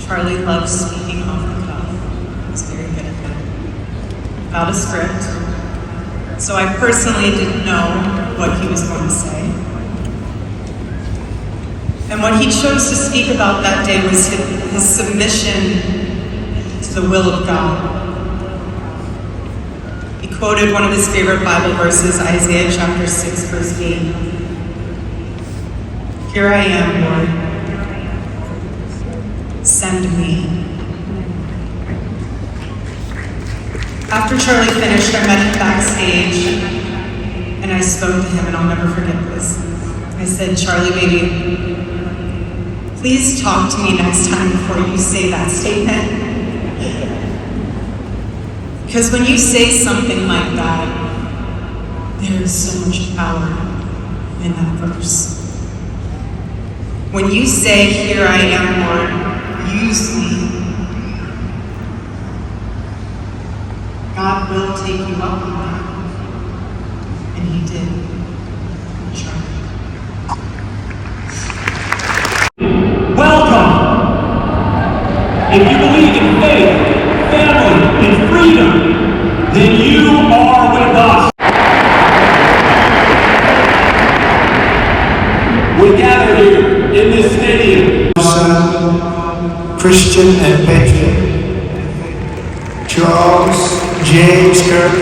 Charlie loves speaking off the cuff. He's very good at that. Without a script. So I personally didn't know what he was going to say. And what he chose to speak about that day was his submission to the will of God. He quoted one of his favorite Bible verses, Isaiah chapter 6, verse 8. Here I am, Lord. Send me. After Charlie finished, I met him backstage, and I spoke to him, and I'll never forget this. I said, Charlie, baby, please talk to me next time before you say that statement. Because when you say something like that, there is so much power in that verse. When you say, here I am, Lord, use me, God will take you up on that. And he did. Welcome! If you believe in faith, family, and freedom, then you are with us. We gather here in this stadium. Son, Christian and patriot, Charles James Kirk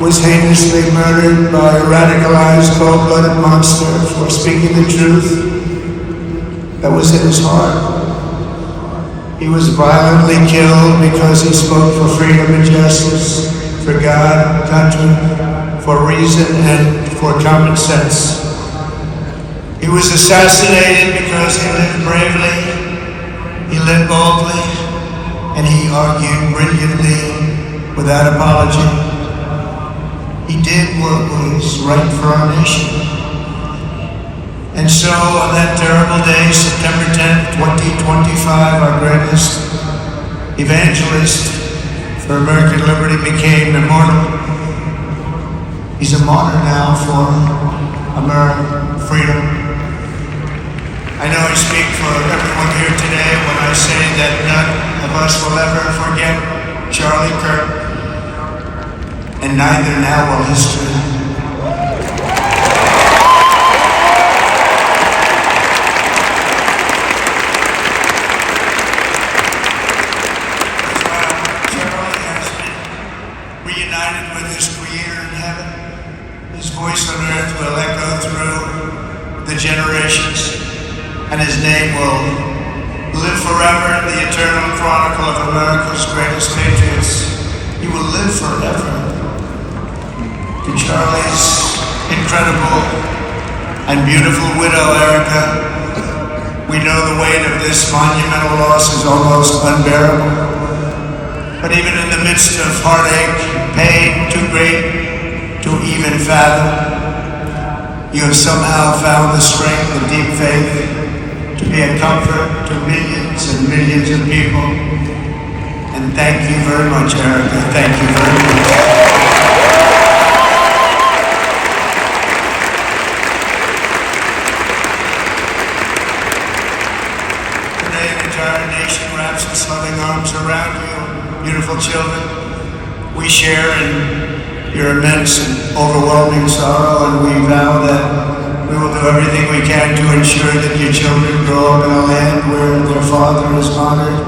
was heinously murdered by a radicalized, cold-blooded monster for speaking the truth that was in his heart. He was violently killed because he spoke for freedom and justice, for God, country, for reason, and for common sense. He was assassinated because he lived bravely, he lived boldly, and he argued brilliantly without apology. He did what was right for our nation. And so on that terrible day, September 10th, 2025, our greatest evangelist for American liberty became immortal. He's a martyr now for American freedom. I know I speak for everyone here today when I say that none of us will ever forget Charlie Kirk, and neither now will history. Reunited with his Creator in heaven, his voice on earth will echo through the generations, and his name will live forever in the eternal chronicle of America's greatest patriots. He will live forever. To Charlie's incredible and beautiful widow, Erica, we know the weight of this monumental loss is almost unbearable. But even in the midst of heartache, pain too great to even fathom, you have somehow found the strength of deep faith to be a comfort to millions and millions of people. And thank you very much, Erica. Thank you very much. Today, the entire nation wraps its loving arms around you. Beautiful children, we share in your immense and overwhelming sorrow, and we vow that we will do everything we can to ensure that your children grow up in a land where their father is honored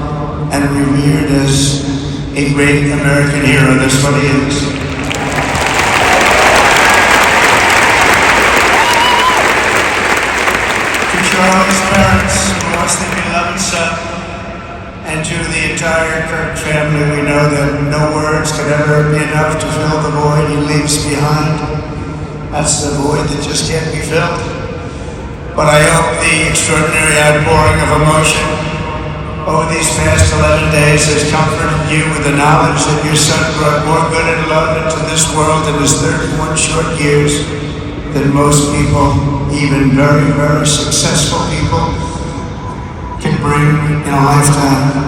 and revered as a great American hero. That's what he is. To Charlie's parents, who lost their beloved son, and to the entire Kirk family, we know that no words could ever be enough to fill the void he leaves behind. That's the void that just can't be filled. But I hope the extraordinary outpouring of emotion over these past 11 days has comforted you with the knowledge that your son brought more good and love into this world in his 31 short years than most people, even very, very successful people, can bring in a lifetime.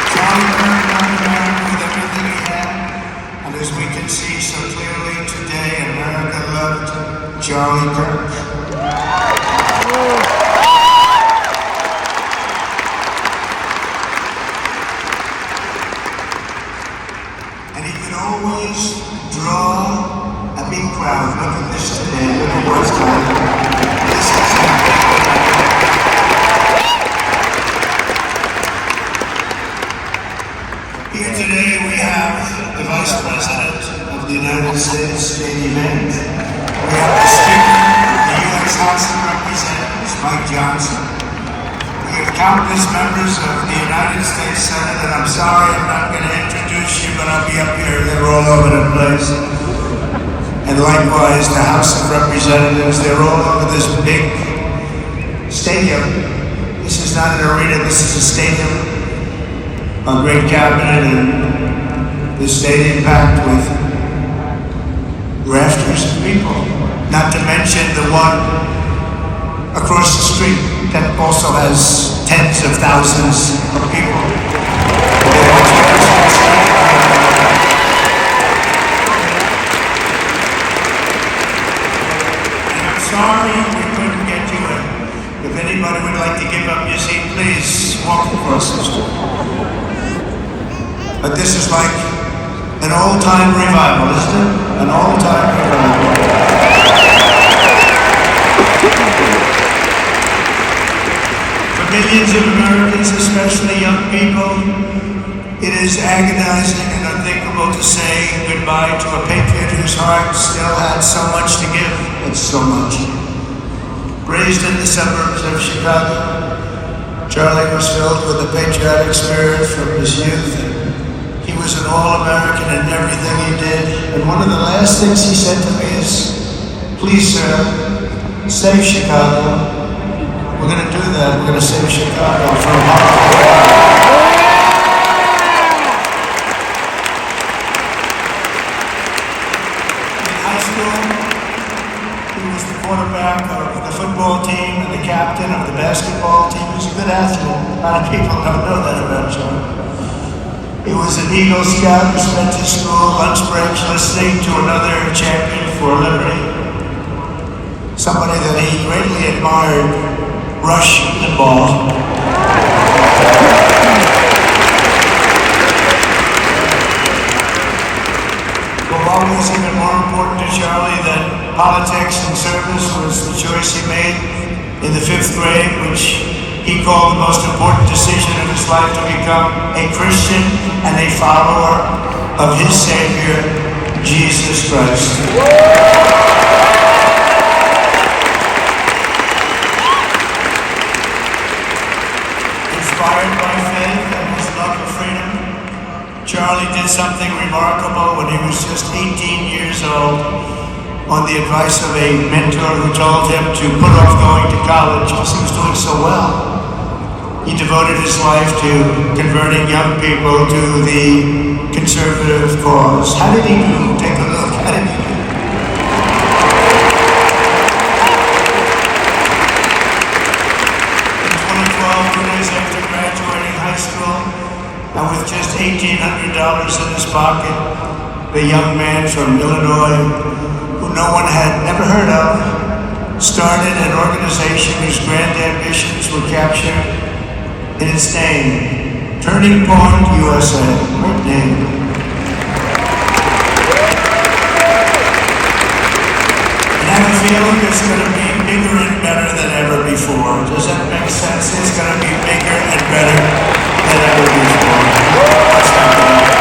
Charlie Kirk loved America with everything he had, and as we can see so clearly today, America loved Charlie Kirk. And he could always draw a big crowd. Look at this today. Look at what's going on. This is Here today we have the Vice President of the United States, J.D. Vance. We have the Speaker of the U.S. House of Representatives, Mike Johnson. We have countless members of the United States Senate, and I'm sorry I'm not going to introduce you, but I'll be up here. They're all over the place. And likewise, the House of Representatives, they're all over this big stadium. This is not an arena, this is a stadium. A great cabinet, and the stadium packed with rafters of people. Not to mention the one across the street that also has tens of thousands of people. And I'm sorry we couldn't get you in. If anybody would like to give up your seat, please walk across the street. But this is like an old-time revival, isn't it? An old-time revival. For millions of Americans, especially young people, it is agonizing and unthinkable to say goodbye to a patriot whose heart still had so much to give. It's so much. Raised in the suburbs of Chicago, Charlie was filled with a patriotic spirit from his youth. He was an all-American in everything he did. And one of the last things he said to me is, please, sir, save Chicago. We're going to do that. We're going to save Chicago from harm. In high school, he was the quarterback of the football team and the captain of the basketball team. He was a good athlete. A lot of people don't know that about Charlie. He was an Eagle Scout who spent his school lunch breaks listening to another champion for liberty. Somebody that he greatly admired, Rush Limbaugh. But what was even more important to Charlie than politics and service was the choice he made in the 5th grade, which he called the most important decision of his life, to become a Christian and a follower of his Savior, Jesus Christ. Inspired by faith and his love of freedom, Charlie did something remarkable when he was just 18 years old, on the advice of a mentor who told him to put off going to college because he was doing so well. He devoted his life to converting young people to the conservative cause. How did he do? Take a look. How did he do? In 2012, 2 days after graduating high school, and with just $1,800 in his pocket, the young man from Illinois, who no one had ever heard of, started an organization whose grand ambitions were captured in its name, Turning Point USA. Great name. And I have a feeling it's going to be bigger and better than ever before. Does that make sense? It's going to be bigger and better than ever before. Let's talk about it.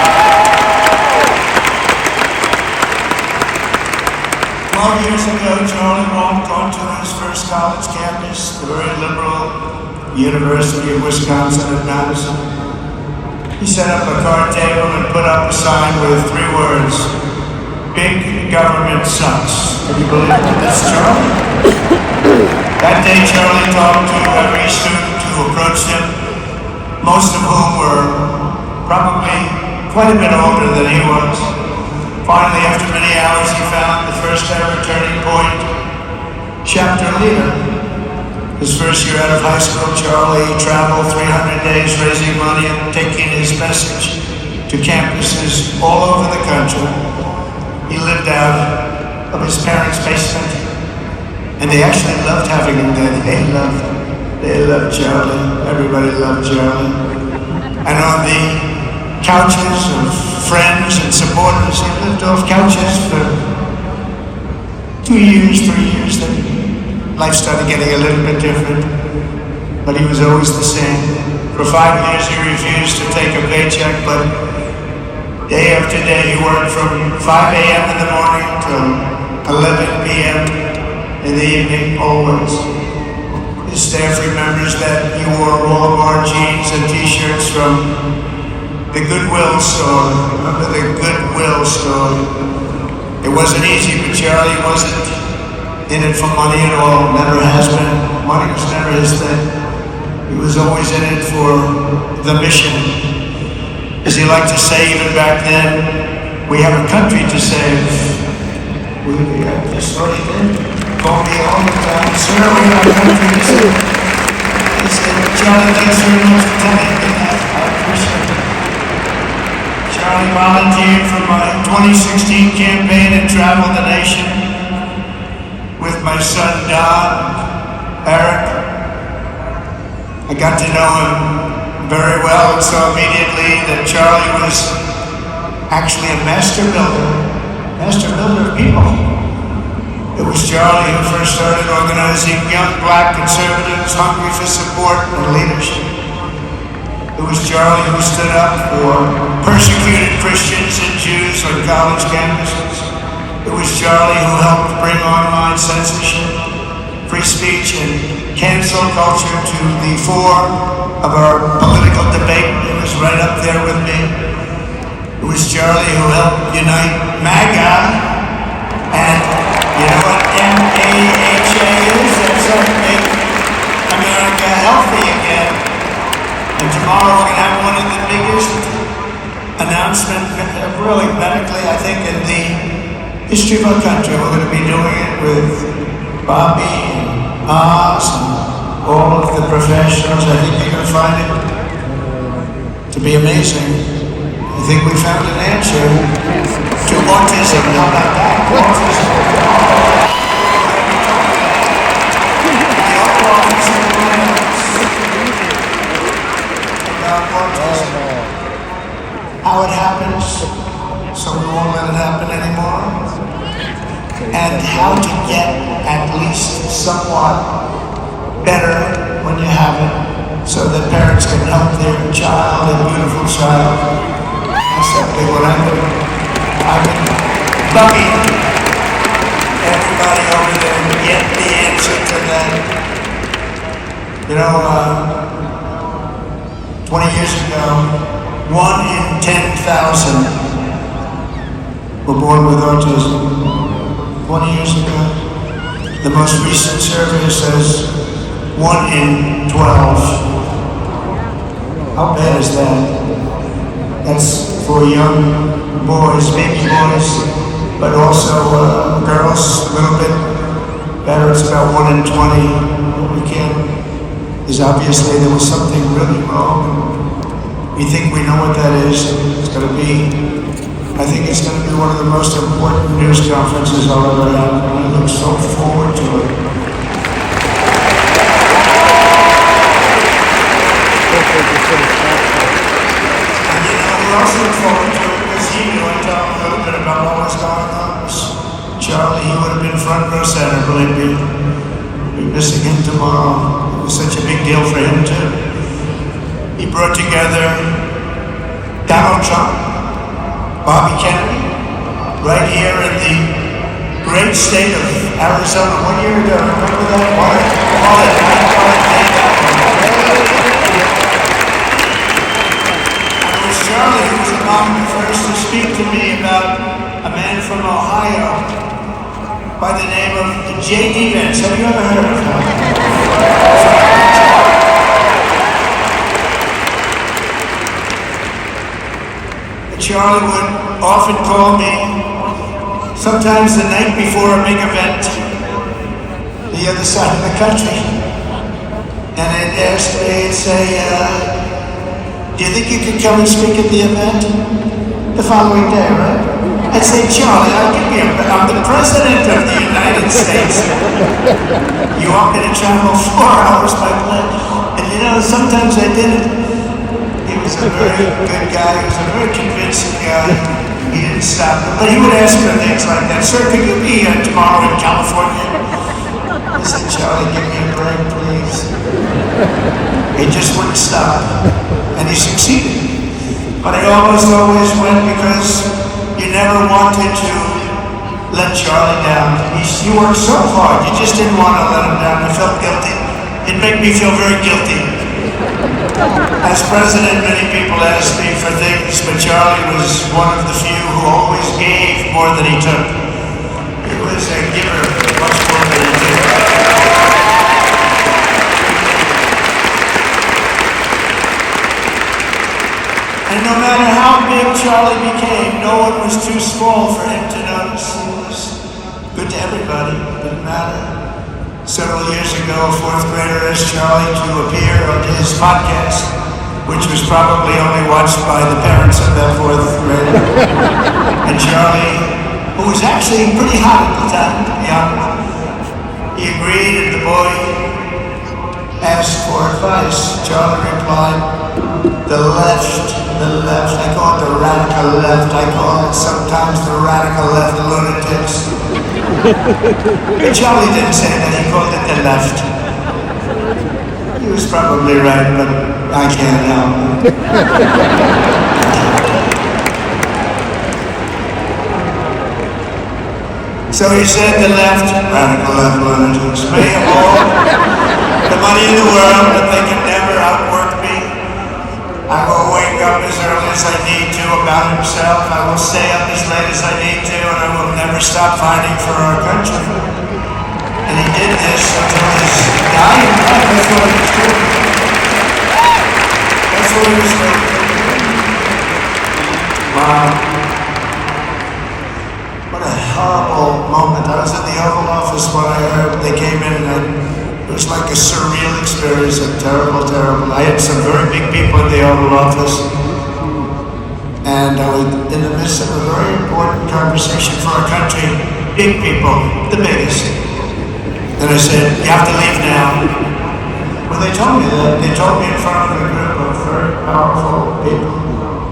12 years ago, Charlie walked onto his first college campus, the very liberal University of Wisconsin at Madison. He set up a card table and put up a sign with 3 words, "Big government sucks." Can you believe that? That's Charlie. That day, Charlie talked to every student who approached him, most of whom were probably quite a bit older than he was. Finally, after many hours, he found the first ever Turning Point chapter leader. His first year out of high school, Charlie traveled 300 days raising money and taking his message to campuses all over the country. He lived out of his parents' basement, and they actually loved having him there. They loved Charlie. Everybody loved Charlie. And on the couches of friends and supporters, he lived off couches for 2 years, 3 years. Then life started getting a little bit different, but he was always the same. For 5 years he refused to take a paycheck, but Day after day, he worked from 5 a.m. in the morning till 11 p.m. in the evening, always. His staff remembers that he wore Walmart jeans and t-shirts from the Goodwill store. Remember the Goodwill store? It wasn't easy, but Charlie wasn't in it for money at all, never has been. Money was never his thing. He was always in it for the mission. As he liked to say even back then, we have a country to save. We have this what he did. Call me all the time, sir, we have a country to save. He said, Charlie, thanks very much for telling me that. I appreciate it. Charlie volunteered for my 2016 campaign and traveled the nation with my son Don, Eric. I got to know him very well and saw immediately that Charlie was actually a master builder of people. It was Charlie who first started organizing young black conservatives hungry for support and leadership. It was Charlie who stood up for persecuted Christians and Jews on college campuses. It was Charlie who helped bring online censorship, free speech, and cancel culture to the fore of our political debate. It was right up there with me. It was Charlie who helped unite MAGA, and you know what MAHA is? That's how to make America healthy again. And tomorrow we're going to have one of the biggest announcements, really medically, I think, in the history of our country. We're going to be doing it with Bobby and Oz and all of the professionals. I think you're going to find it to be amazing. I think we found an answer to autism. How about that? Autism. How it happens, so we won't let it happen anymore. And how to get at least somewhat better when you have it, so that parents can help their child, their beautiful child. That's simply what I've been bugging everybody over there to get the answer to that. You know, 20 years ago, 1 in 10,000 were born with autism. 20 years ago. The most recent survey says 1 in 12. How bad is that? That's for young boys, baby boys, but also girls, a little bit better. It's about 1 in 20. What we can is obviously there was something really wrong. We think we know what that is. It's going to be, I think it's going to be one of the most important news conferences I'll ever have, and I look so forward to it. And you know, we also look forward to it because he knew I tell him a little bit about what was going on. Charlie, he would have been front row center, believe me. We'll be missing him tomorrow. It was such a big deal for him too. He brought together Donald Trump, Bobby Kennedy, right here in the great state of Arizona 1 year ago. Remember that? It was Charlie who was among the first to speak to me about a man from Ohio by the name of J.D. Vance. Have you ever heard of him? Charlie would often call me, sometimes the night before a big event, the other side of the country. And he'd ask me, he'd say, do you think you could come and speak at the event? The following day, right? I'd say, Charlie, I'm the President of the United States. You want me to travel 4 hours by plane? And you know, sometimes I did it. He was a very good guy. He was a very convincing guy. He didn't stop. But he would ask me things like that. Sir, could you be here tomorrow in California? I said, Charlie, give me a break, please. He just wouldn't stop. And he succeeded. But I almost always went because you never wanted to let Charlie down. You worked so hard, you just didn't want to let him down. I felt guilty. It made me feel very guilty. As president, many people asked me for things, but Charlie was one of the few who always gave more than he took. He was a giver, much more than he took. And no matter how big Charlie became, no one was too small for him to notice. He was good to everybody, didn't matter. Several years ago, a fourth grader asked Charlie to appear on his podcast, which was probably only watched by the parents of that fourth grader. And Charlie, who was actually pretty hot at the time, young, he agreed, and the boy asked for advice. Charlie replied, the left, I call it the radical left, I call it sometimes the radical left lunatics. But Charlie didn't say that, he called it the left. He was probably right, but I can't help it. So he said the left, radical left lunatics, may have all the money in the world, but they can never outwork me. I will wake up as early as I need to about himself. I will stay up as late as I need to, and I will never stop fighting for our country. And he did this until his dying breath. That's what he was doing. That's what he was doing. Wow. What a horrible moment. I was in the Oval Office when I heard they came in, and it was like a surreal experience, and terrible. I had some very big people in the Oval Office, and I was in the midst of a very important conversation for our country. Big people, the biggest. And I said, you have to leave now. When they told me that, they told me in front of a group of very powerful people.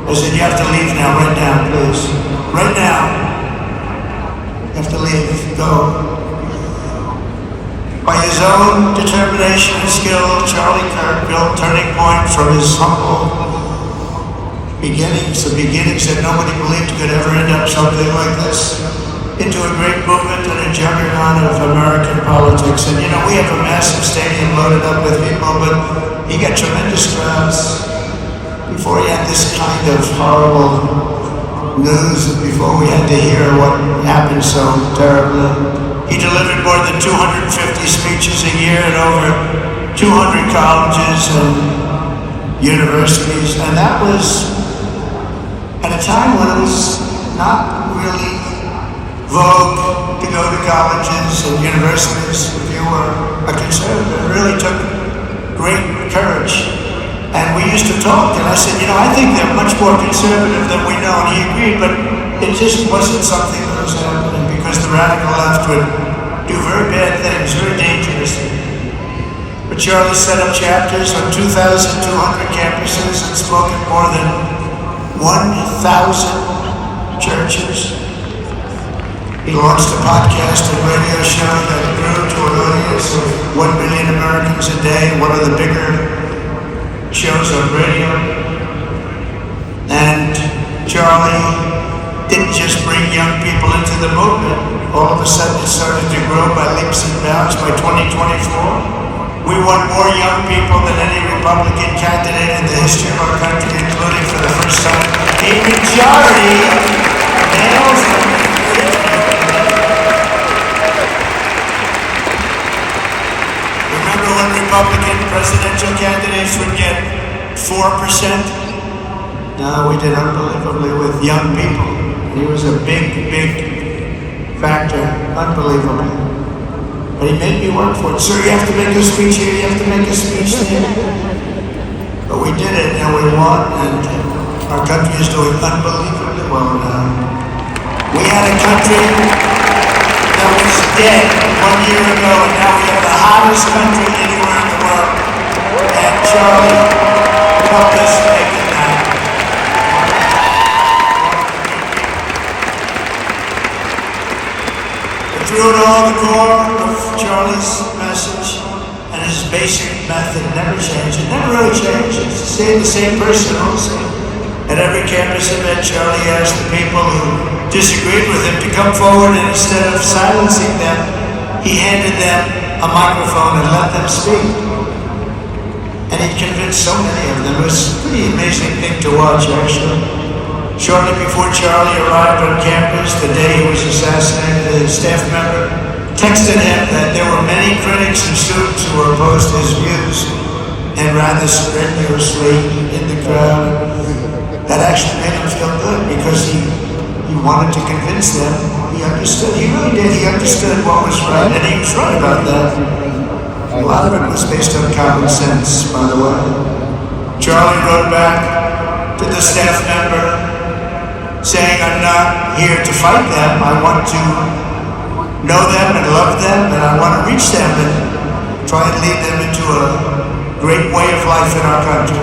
I said, you have to leave now, right now, please. Right now. You have to leave, go. By his own determination and skill, Charlie Kirk built Turning Point from his humble beginnings, the beginnings that nobody believed could ever end up something like this, into a great movement and a juggernaut of American politics. And you know, we have a massive stadium loaded up with people, but he got tremendous crowds before he had this kind of horrible news, before we had to hear what happened so terribly. He delivered more than 250 speeches a year at over 200 colleges and universities, and that was at a time when it was not really vogue to go to colleges and universities if you were a conservative. It really took great courage. And we used to talk, and I said, you know, I think they're much more conservative than we know, and he agreed, but it just wasn't something that was happening, because the radical left would do very bad things, very dangerous. But Charlie set up chapters on 2,200 campuses and spoke at more than 1,000 churches. He launched a podcast and radio show that grew to an audience of 1 million Americans a day, one of the bigger shows on radio. And Charlie didn't just bring young people into the movement. All of a sudden it started to grow by leaps and bounds. By 2024, we want more young people than any Republican candidate in the history of our country, including for the first time a majority of males. Remember when Republican presidential candidates would get 4%? No, we did unbelievably with young people. He was a big factor, unbelievable. But he made me work for it. Sir, you have to make a speech here, you have to make a speech there. But we did it, and we won, and our country is doing unbelievably well now. We had a country that was dead 1 year ago, and now we have the hottest country anywhere in the world. And Charlie helped us make it now. But through it all, the core of Charlie's message and his basic method never changed. It never really changed. It stayed the same person also. At every campus event, Charlie asked the people who disagreed with him to come forward, and instead of silencing them, he handed them a microphone and let them speak. And he convinced so many of them. It was a pretty amazing thing to watch, actually. Shortly before Charlie arrived on campus, the day he was assassinated, a staff member texted him that there were many critics and students who were opposed to his views, and rather strenuously in the crowd. That actually made him feel good because he wanted to convince them. He understood, he really did, he understood what was right, and he was right about that. A lot of it was based on common sense, by the way. Charlie wrote back to the staff member saying, I'm not here to fight them, I want to know them and love them, and I want to reach them and try and lead them into a great way of life in our country.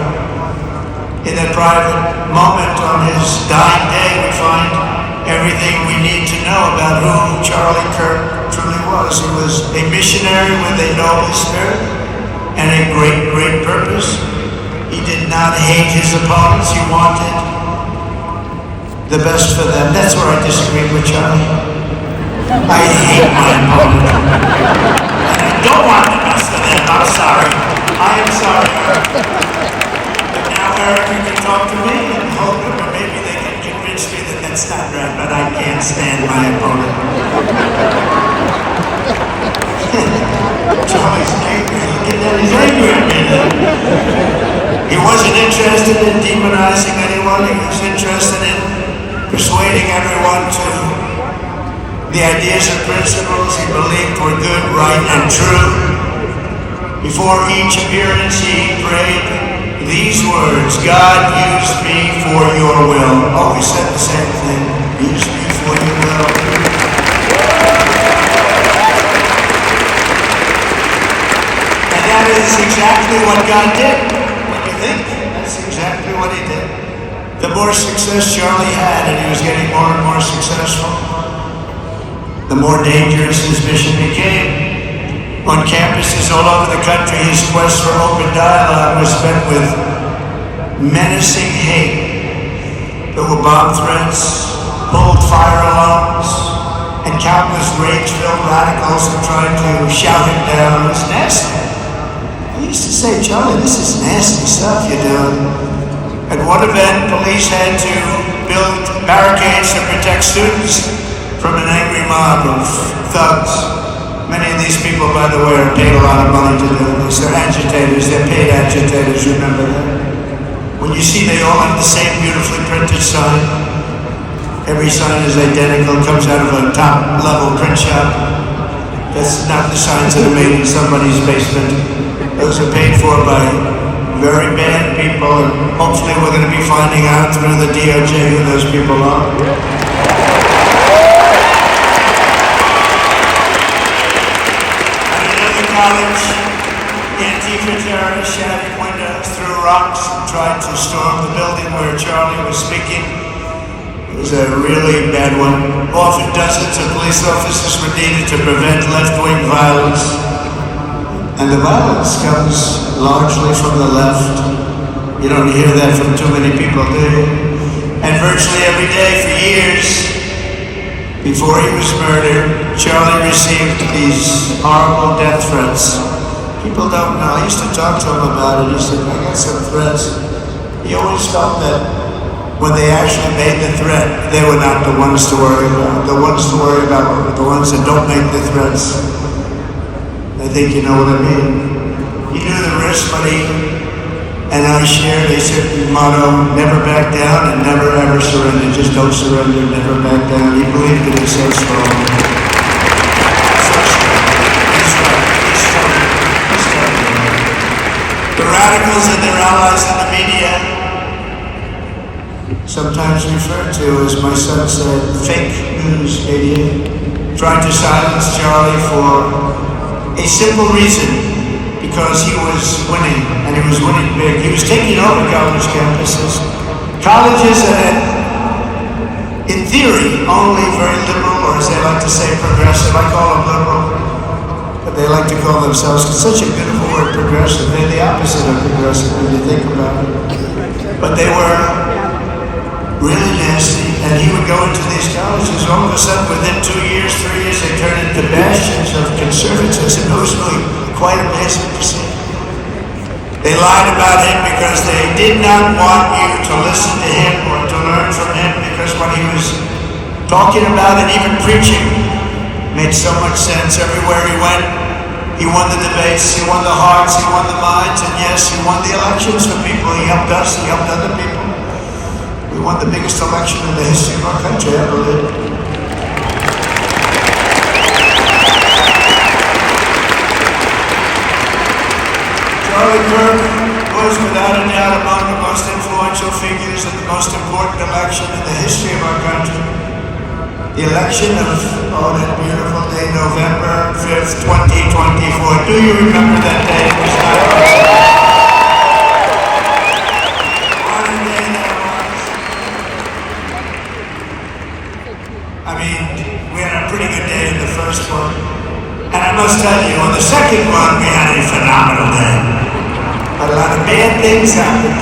In that private moment on his dying day, we find everything we need to know about who Charlie Kirk truly was. He was a missionary with a noble spirit and a great, great purpose. He did not hate his opponents. He wanted the best for them. That's where I disagree with Charlie. I hate my opponent. And I don't want the best for them. I'm sorry. I am sorry. But now Eric, you can talk to me and hope that maybe they can convince me that that's not right, but I can't stand my opponent. Charlie's angry. Look at that. He's angry at me then. He wasn't interested in demonizing anyone. He was interested in persuading everyone to the ideas and principles he believed were good, right, and true. Before each appearance, he prayed these words: God, use me for your will. Always said the same thing: use me for your will. And that is exactly what God did. What do you think? That's exactly what he did. The more success Charlie had, and he was getting more and more successful, the more dangerous his mission became. On campuses all over the country, his quest for open dialogue was spent with menacing hate. There were bomb threats, pulled fire alarms, and countless rage-filled radicals who tried to shout him down. It was nasty. I used to say, Charlie, this is nasty stuff you're doing. At one event, police had to build barricades to protect students from an angry mob of thugs. Many of these people, by the way, are paid a lot of money to do this. They're agitators, they're paid agitators, remember that. When you see they all have the same beautifully printed sign, every sign is identical, comes out of a top-level print shop. That's not the signs that are made in somebody's basement. Those are paid for by very bad people, and hopefully we're going to be finding out through the DOJ who those people are. At another college, Antifa terrorists shattered windows, threw rocks, and tried to storm the building where Charlie was speaking. It was a really bad one. Often dozens of police officers were needed to prevent left-wing violence. And the violence comes largely from the left. You don't hear that from too many people, do you? And virtually every day for years, before he was murdered, Charlie received these horrible death threats. People don't know. I used to talk to him about it. He said, I got some threats. He always felt that when they actually made the threat, they were not the ones to worry about. The ones to worry about were the ones that don't make the threats. I think you know what I mean. He knew the risk, but he and I shared a certain motto: never back down and never ever surrender. Just don't surrender, never back down. He believed in it so strong. He's right. The radicals and their allies in the media, sometimes referred to, as my son said, fake news media, tried to silence Charlie for a simple reason: because he was winning, and he was winning big. He was taking over college campuses. Colleges that had, in theory, only very liberal, or as they like to say, progressive. I call them liberal, but they like to call themselves, such a beautiful word, progressive. They're the opposite of progressive when you think about it. But they were really nasty, and he would go into these colleges. All of a sudden, within 2 years, 3 years, they turned into bastions of conservatism. It was really quite amazing to see. They lied about him because they did not want you to listen to him or to learn from him, because what he was talking about and even preaching made so much sense. Everywhere he went, he won the debates, he won the hearts, he won the minds, and yes, he won the elections for people. He helped us, he helped other people. We won the biggest election in the history of our country, I believe. Charlie Kirk was without a doubt among the most influential figures in the most important election in the history of our country. The election of, that beautiful day, November 5th, 2024. Do you remember that day? It was not what a day that was. I mean, we had a pretty good day in the first one. And I must tell you, on the second one, we had a phenomenal day. But a lot of bad things happened.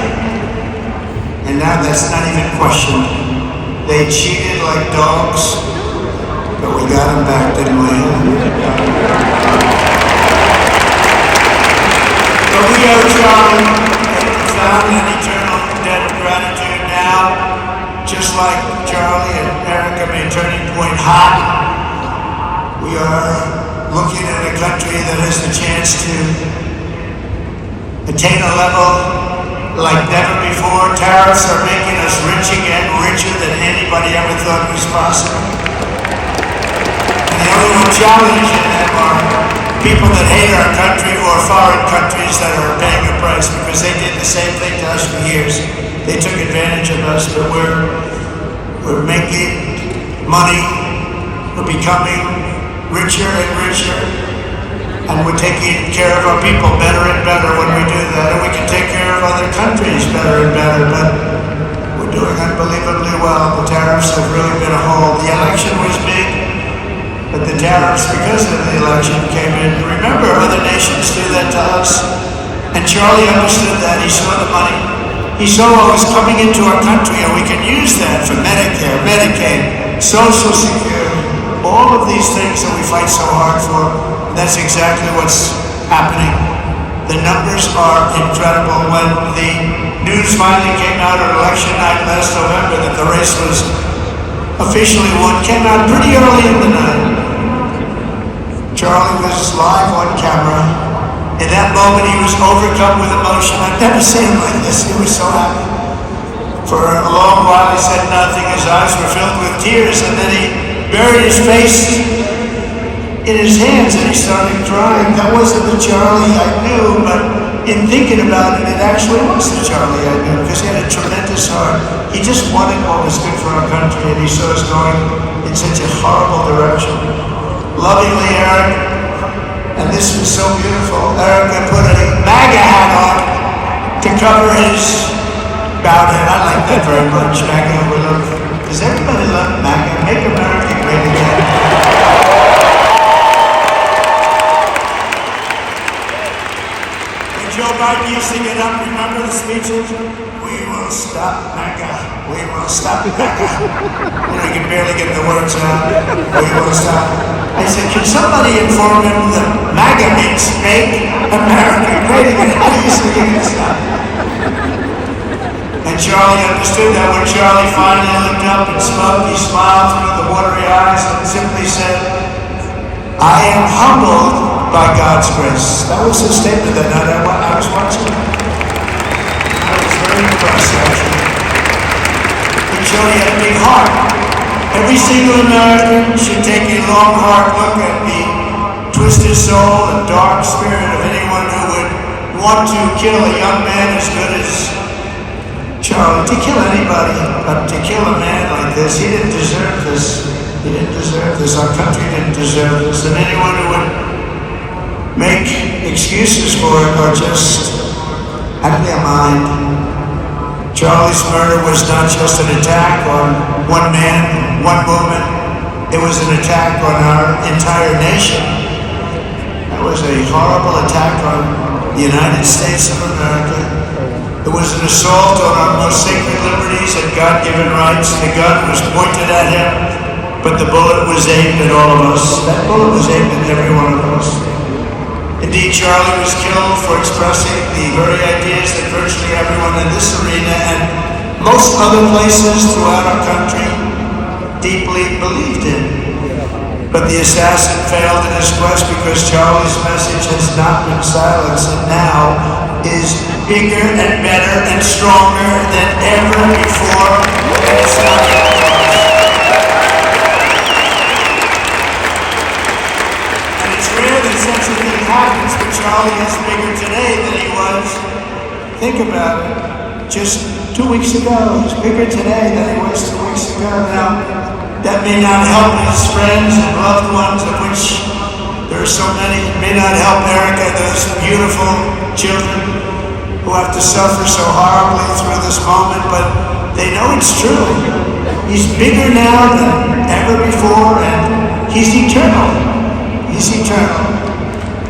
And now that's not even questioned. They cheated like dogs, but we got them back, didn't we? But we owe Charlie a profound and eternal debt of gratitude now, just like Charlie and Erica made Turning Point hot. We are looking at a country that has the chance to attain a level like never before. Tariffs are making us rich again, richer than anybody ever thought was possible. And the only one challenging them are people that hate our country or foreign countries that are paying a price, because they did the same thing to us for years. They took advantage of us, but we're making money, we're becoming richer and richer, and we're taking care of our people better and better when we do that, and we can take care of other countries better and better, but we're doing unbelievably well. The tariffs have really been a hold. The election was big, but the tariffs, because of the election, came in. Remember, other nations do that to us, and Charlie understood that. He saw the money. He saw what was coming into our country, and we can use that for Medicare, Medicaid, Social Security, all of these things that we fight so hard for. That's exactly what's happening. The numbers are incredible. When the news finally came out on election night last November that the race was officially won, came out pretty early in the night. Charlie was live on camera. In that moment, he was overcome with emotion. I've never seen him like this. He was so happy. For a long while, he said nothing. His eyes were filled with tears, and then he buried his face in his hands and he started crying. That wasn't the Charlie I knew, but in thinking about it, it actually was the Charlie I knew, because he had a tremendous heart. He just wanted what was good for our country, and he saw us going in such a horrible direction. Lovingly, Eric, and this was so beautiful, Eric put a MAGA hat on to cover his bow head. I like that very much. MAGA, we love. Does everybody love MAGA? Make America great again. Joe Biden used to get up, remember the speeches? We will stop MAGA. We will stop MAGA. You can barely get the words out. We will stop. I said, can somebody inform him that MAGA means make America great again? How do you say you can stop? And Charlie understood that. When Charlie finally looked up and smoked, he smiled through the watery eyes and simply said, I am humbled by God's grace. That was his statement that night I was watching. I was very impressed, actually. He showed he had a big heart. Every single American should take a long, hard look at the twisted soul and dark spirit of anyone who would want to kill a young man as good as Charlie. To kill anybody, but to kill a man like this, he didn't deserve this. He didn't deserve this. Our country didn't deserve this. And anyone who would make excuses for it are just out of their mind. Charlie's murder was not just an attack on one man, one woman. It was an attack on our entire nation. That was a horrible attack on the United States of America. It was an assault on our most sacred liberties and God-given rights. The gun was pointed at him, but the bullet was aimed at all of us. That bullet was aimed at every one of us. Indeed, Charlie was killed for expressing the very ideas that virtually everyone in this arena and most other places throughout our country deeply believed in. But the assassin failed in his quest because Charlie's message has not been silenced and now is bigger and better and stronger than ever before. And it's not and it's rare that such a thing happens, but Charlie is bigger today than he was. Think about it. Just 2 weeks ago, he's bigger today than he was 2 weeks ago. Now, that may not help his friends and loved ones, of which there are so many. It may not help Erica and those beautiful children who have to suffer so horribly through this moment, but they know it's true. He's bigger now than ever before, and he's eternal. He's eternal.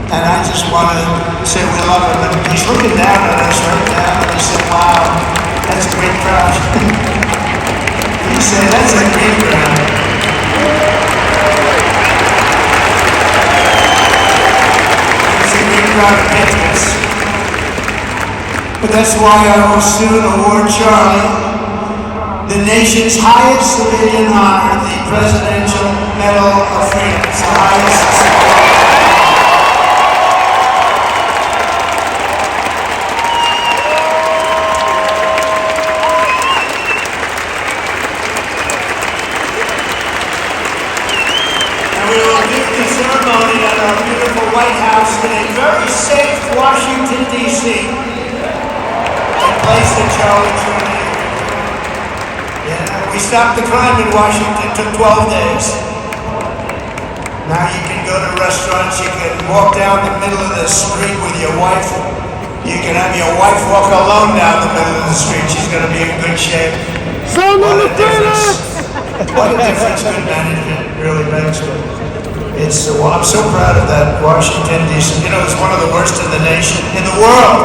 And I just want to say we love him. And he's looking down at us right now, and he said, wow, that's a great crowd. He said, that's a great crowd. It's a great crowd of patriots. But that's why I will soon award Charlie the nation's highest civilian honor, the Presidential Medal of Freedom. It's the highest. Ceremony at our beautiful White House in a very safe Washington, D.C. A place that Charlie truly. Yeah, we stopped the crime in Washington, took 12 days. Now you can go to restaurants, you can walk down the middle of the street with your wife. You can have your wife walk alone down the middle of the street. She's going to be in good shape. What a difference. What a difference good management really makes. Well, I'm so proud of that Washington, D.C. You know, it's one of the worst in the nation, in the world.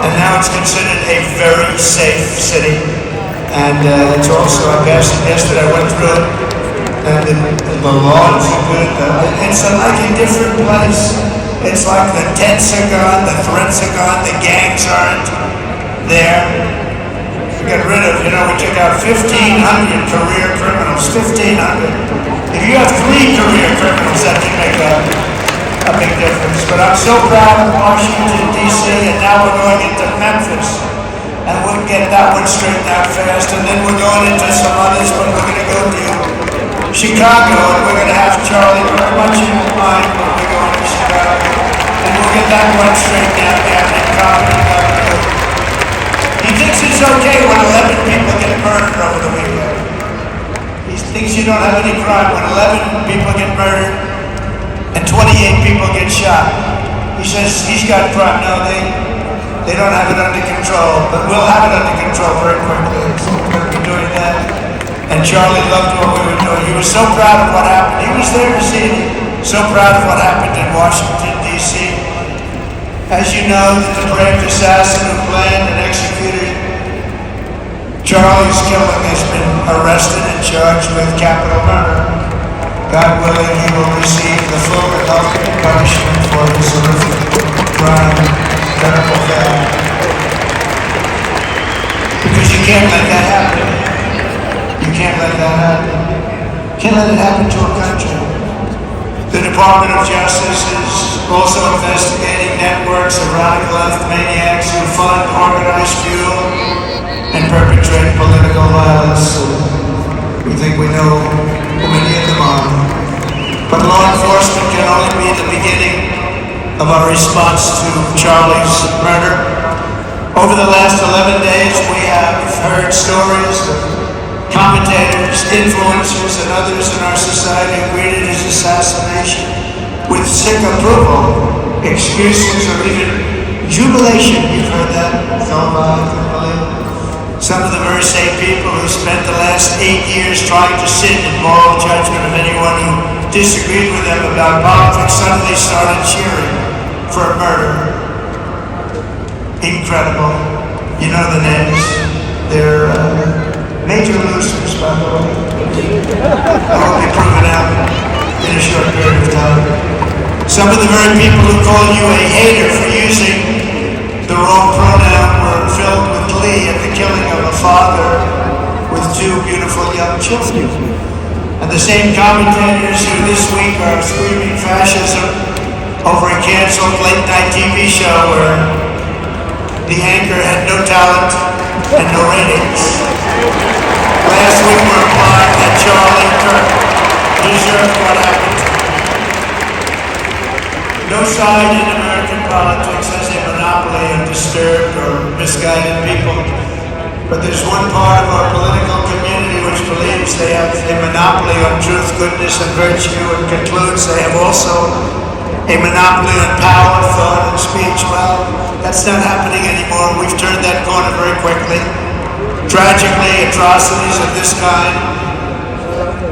And now it's considered a very safe city. And it's also, I passed it yesterday, I went through it. And the laws are good. It's like a different place. It's like the tents are gone, the threats are gone, the gangs aren't there. We got rid of, we took out 1,500 career criminals, 1,500. If you have 3 career criminals, that can make a big difference. But I'm so proud of Washington, D.C., and now we're going into Memphis. And we'll get that one straightened out fast. And then we're going into some others, but we're going to go to Chicago, and we're going to have Charlie very much in mind when we're going to Chicago. And we'll get that one straightened out down in Colorado. He thinks it's okay when 11 people get murdered over the weekend. He thinks you don't have any crime when 11 people get murdered and 28 people get shot. He says he's got crime. No, they don't have it under control, but we'll have it under control very quickly. So we're going to be doing that. And Charlie loved what we were doing. He was so proud of what happened. He was there to see it. So proud of what happened in Washington, D.C. As you know, the depraved assassin who planned and executed Charlie's killing has been arrested and charged with capital murder. God willing, he will receive the full and ultimate punishment for his horrific crime, terrible fact. Because you can't let that happen. You can't let that happen. You can't let it happen to a country. The Department of Justice is also investigating networks of radical left maniacs who fund, organize, fuel, and perpetrate political violence. We think we know who many of them are. But law enforcement can only be the beginning of our response to Charlie's murder. Over the last 11 days, we have heard stories of commentators, influencers, and others in our society who greeted his assassination with sick approval, excuses, or even jubilation. You've heard that? It's all right, I believe. Some of the very same people who spent the last 8 years trying to sit in moral judgment of anyone who disagreed with them about politics suddenly started cheering for a murderer. Incredible. You know the names. They're major losers, by the way. I will be proven out in a short period of time. Some of the very people who call you a hater for using the wrong pronoun were filled with glee at the killing of a father with two beautiful young children. And the same commentators who this week are screaming fascism over a canceled late-night TV show where the anchor had no talent and no ratings. Last week were implying that Charlie Kirk deserved what happened. No side in American politics has a monopoly on disturbed or misguided people. But there's one part of our political community which believes they have a monopoly on truth, goodness, and virtue, and concludes they have also a monopoly on power, thought, and speech. Well, that's not happening anymore. We've turned that corner very quickly. Tragically, atrocities of this kind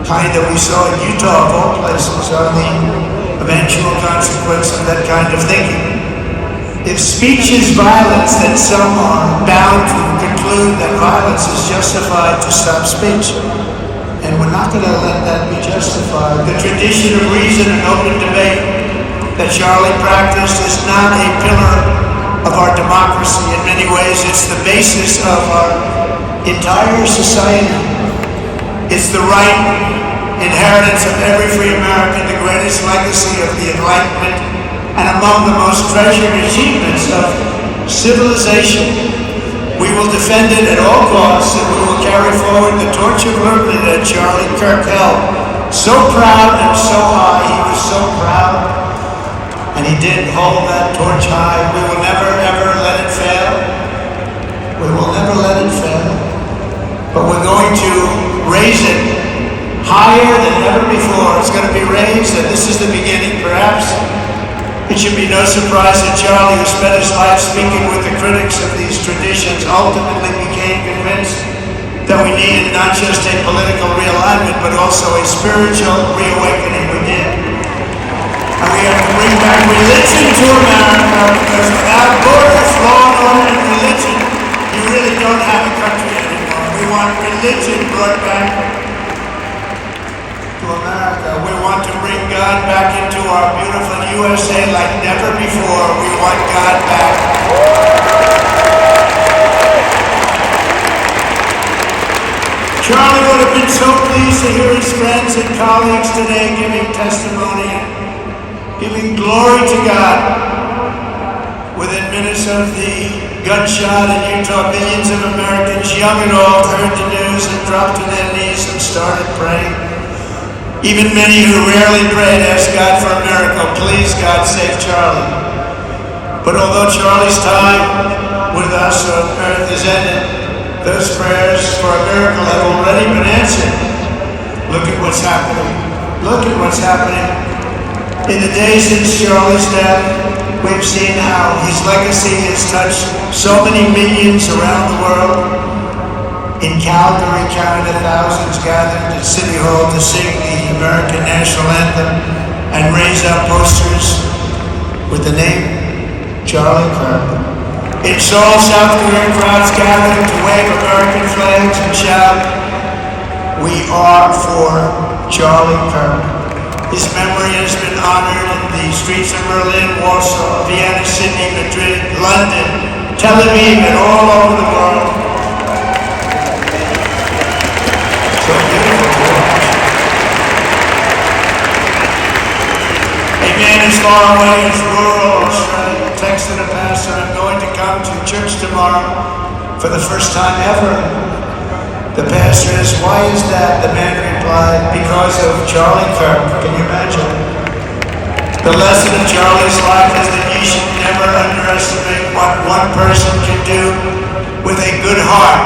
that we saw in Utah, of all places, are the eventual consequence of that kind of thinking. If speech is violence, then some are bound to conclude that violence is justified to stop speech. And we're not going to let that be justified. The tradition of reason and open debate that Charlie practiced is not a pillar of our democracy. In many ways, it's the basis of our entire society. It's the right inheritance of every free American, the greatest legacy of the Enlightenment, and among the most treasured achievements of civilization. We will defend it at all costs, and we will carry forward the torch of liberty that Charlie Kirk held. So proud and so high, he was so proud, and he did hold that torch high. We will never, ever let it fail. We will never let it fail. But we're going to raise it higher than ever before. It's going to be raised, and this is the beginning, perhaps. It should be no surprise that Charlie, who spent his life speaking with the critics of these traditions, ultimately became convinced that we needed not just a political realignment, but also a spiritual reawakening. We did. And we have to bring back religion to America, because without borders, law and order, and religion, you really don't have a country anymore. We want religion brought back to America. We want to bring God back into our beautiful USA like never before. We want God back. Charlie would have been so pleased to hear his friends and colleagues today giving testimony and giving glory to God. Within minutes of the gunshot in Utah, millions of Americans, young and old, heard the news and dropped to their knees and started praying. Even many who rarely prayed asked God for a miracle. Please, God, save Charlie. But although Charlie's time with us on earth is ended, those prayers for a miracle have already been answered. Look at what's happening. Look at what's happening. In the days since Charlie's death, we've seen how his legacy has touched so many millions around the world. In Calgary, Canada, thousands gathered at City Hall to sing the American national anthem and raise up posters with the name Charlie Kirk. In Seoul, South Korea, crowds gathered to wave American flags and shout, "We are for Charlie Kirk." His memory has been honored in the streets of Berlin, Warsaw, Vienna, Sydney, Madrid, London, Tel Aviv, and all over the world. So beautiful to watch. A man as far away as rural Australia texted a pastor, "I'm going to come to church tomorrow for the first time ever." The pastor asked, "Why is that?" The man replied, "Because of Charlie Kirk." Can you imagine? The lesson of Charlie's life is that you should never underestimate what one person can do with a good heart,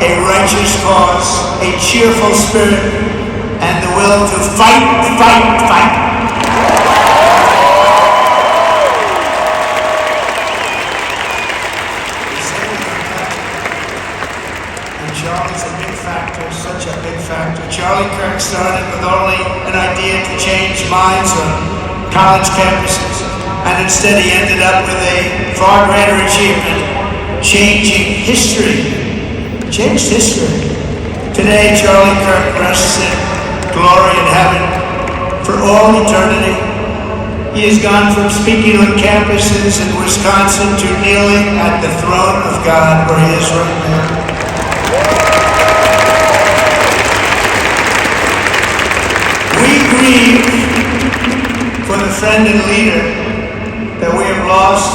a righteous cause, a cheerful spirit, and the will to fight, fight, fight. And Charlie's a big factor, such a big factor. Charlie Kirk started with only an idea to change minds on college campuses, and instead he ended up with a far greater achievement. changing history. Changed history. Today, Charlie Kirk rests in glory in heaven for all eternity. He has gone from speaking on campuses in Wisconsin to kneeling at the throne of God where he is right now. We grieve for the friend and leader that we have lost,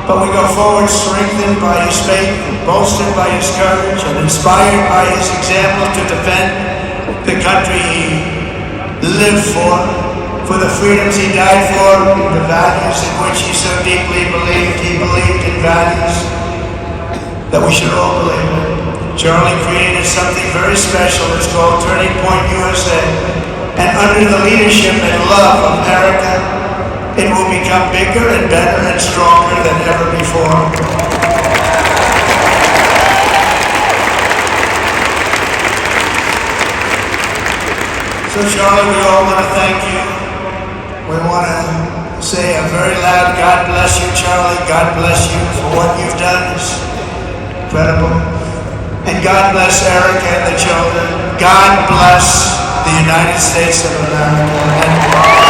but we go forward strengthened by his faith, bolstered by his courage, and inspired by his example to defend the country he lived for the freedoms he died for, the values in which he so deeply believed. He believed in values that we should all believe in. Charlie created something very special. It's called Turning Point USA. And under the leadership and love of Erica, it will become bigger and better and stronger than ever before. So Charlie, we all want to thank you. We want to say a very loud God bless you, Charlie. God bless you for what you've done. It's incredible. And God bless Erica and the children. God bless the United States of America.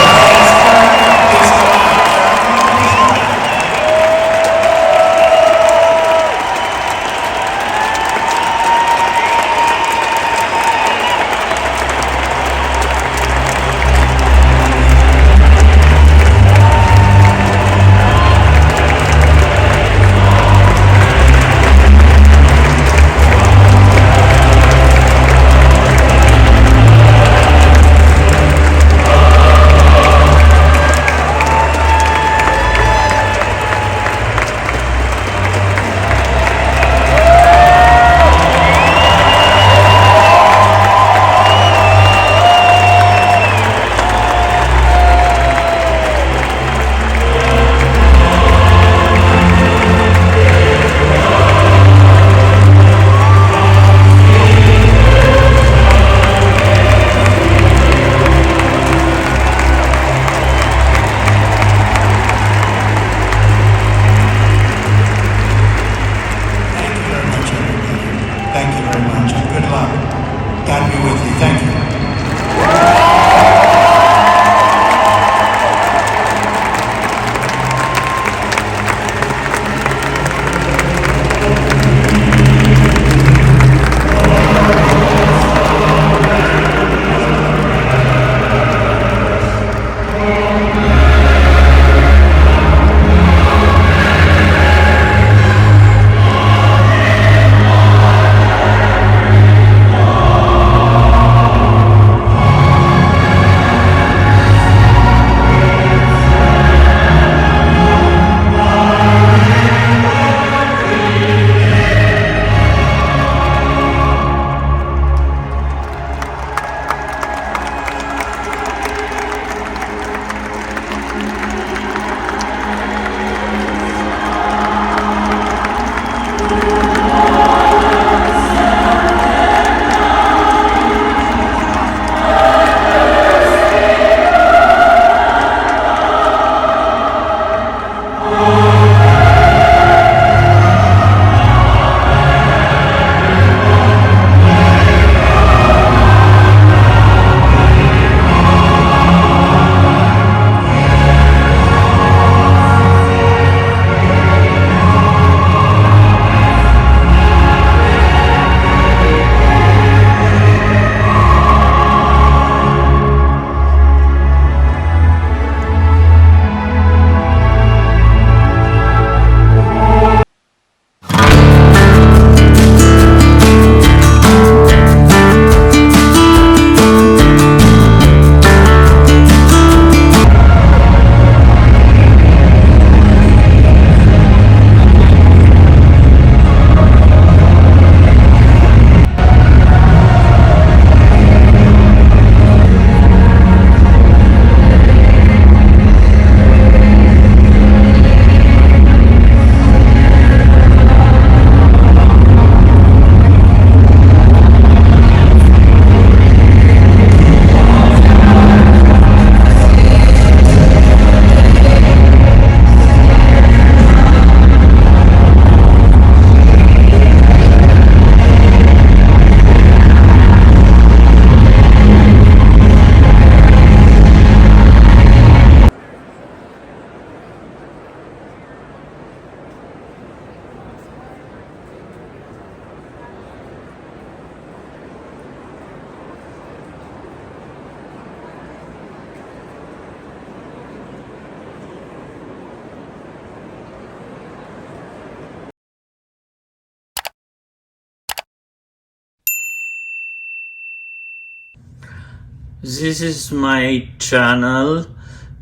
This is my channel.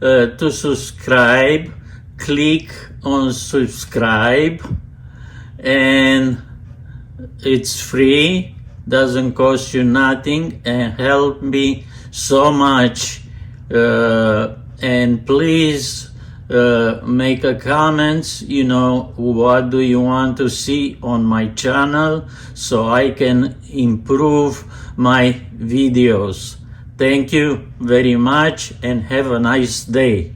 To subscribe, click on subscribe, and it's free, doesn't cost you nothing, and help me so much. And please make a comments, what do you want to see on my channel, so I can improve my videos. Thank you very much and have a nice day.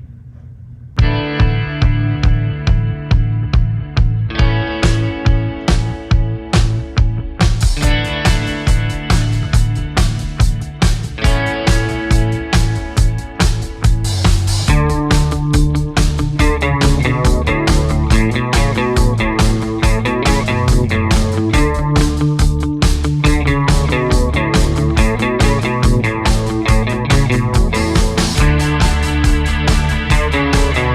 Thank you.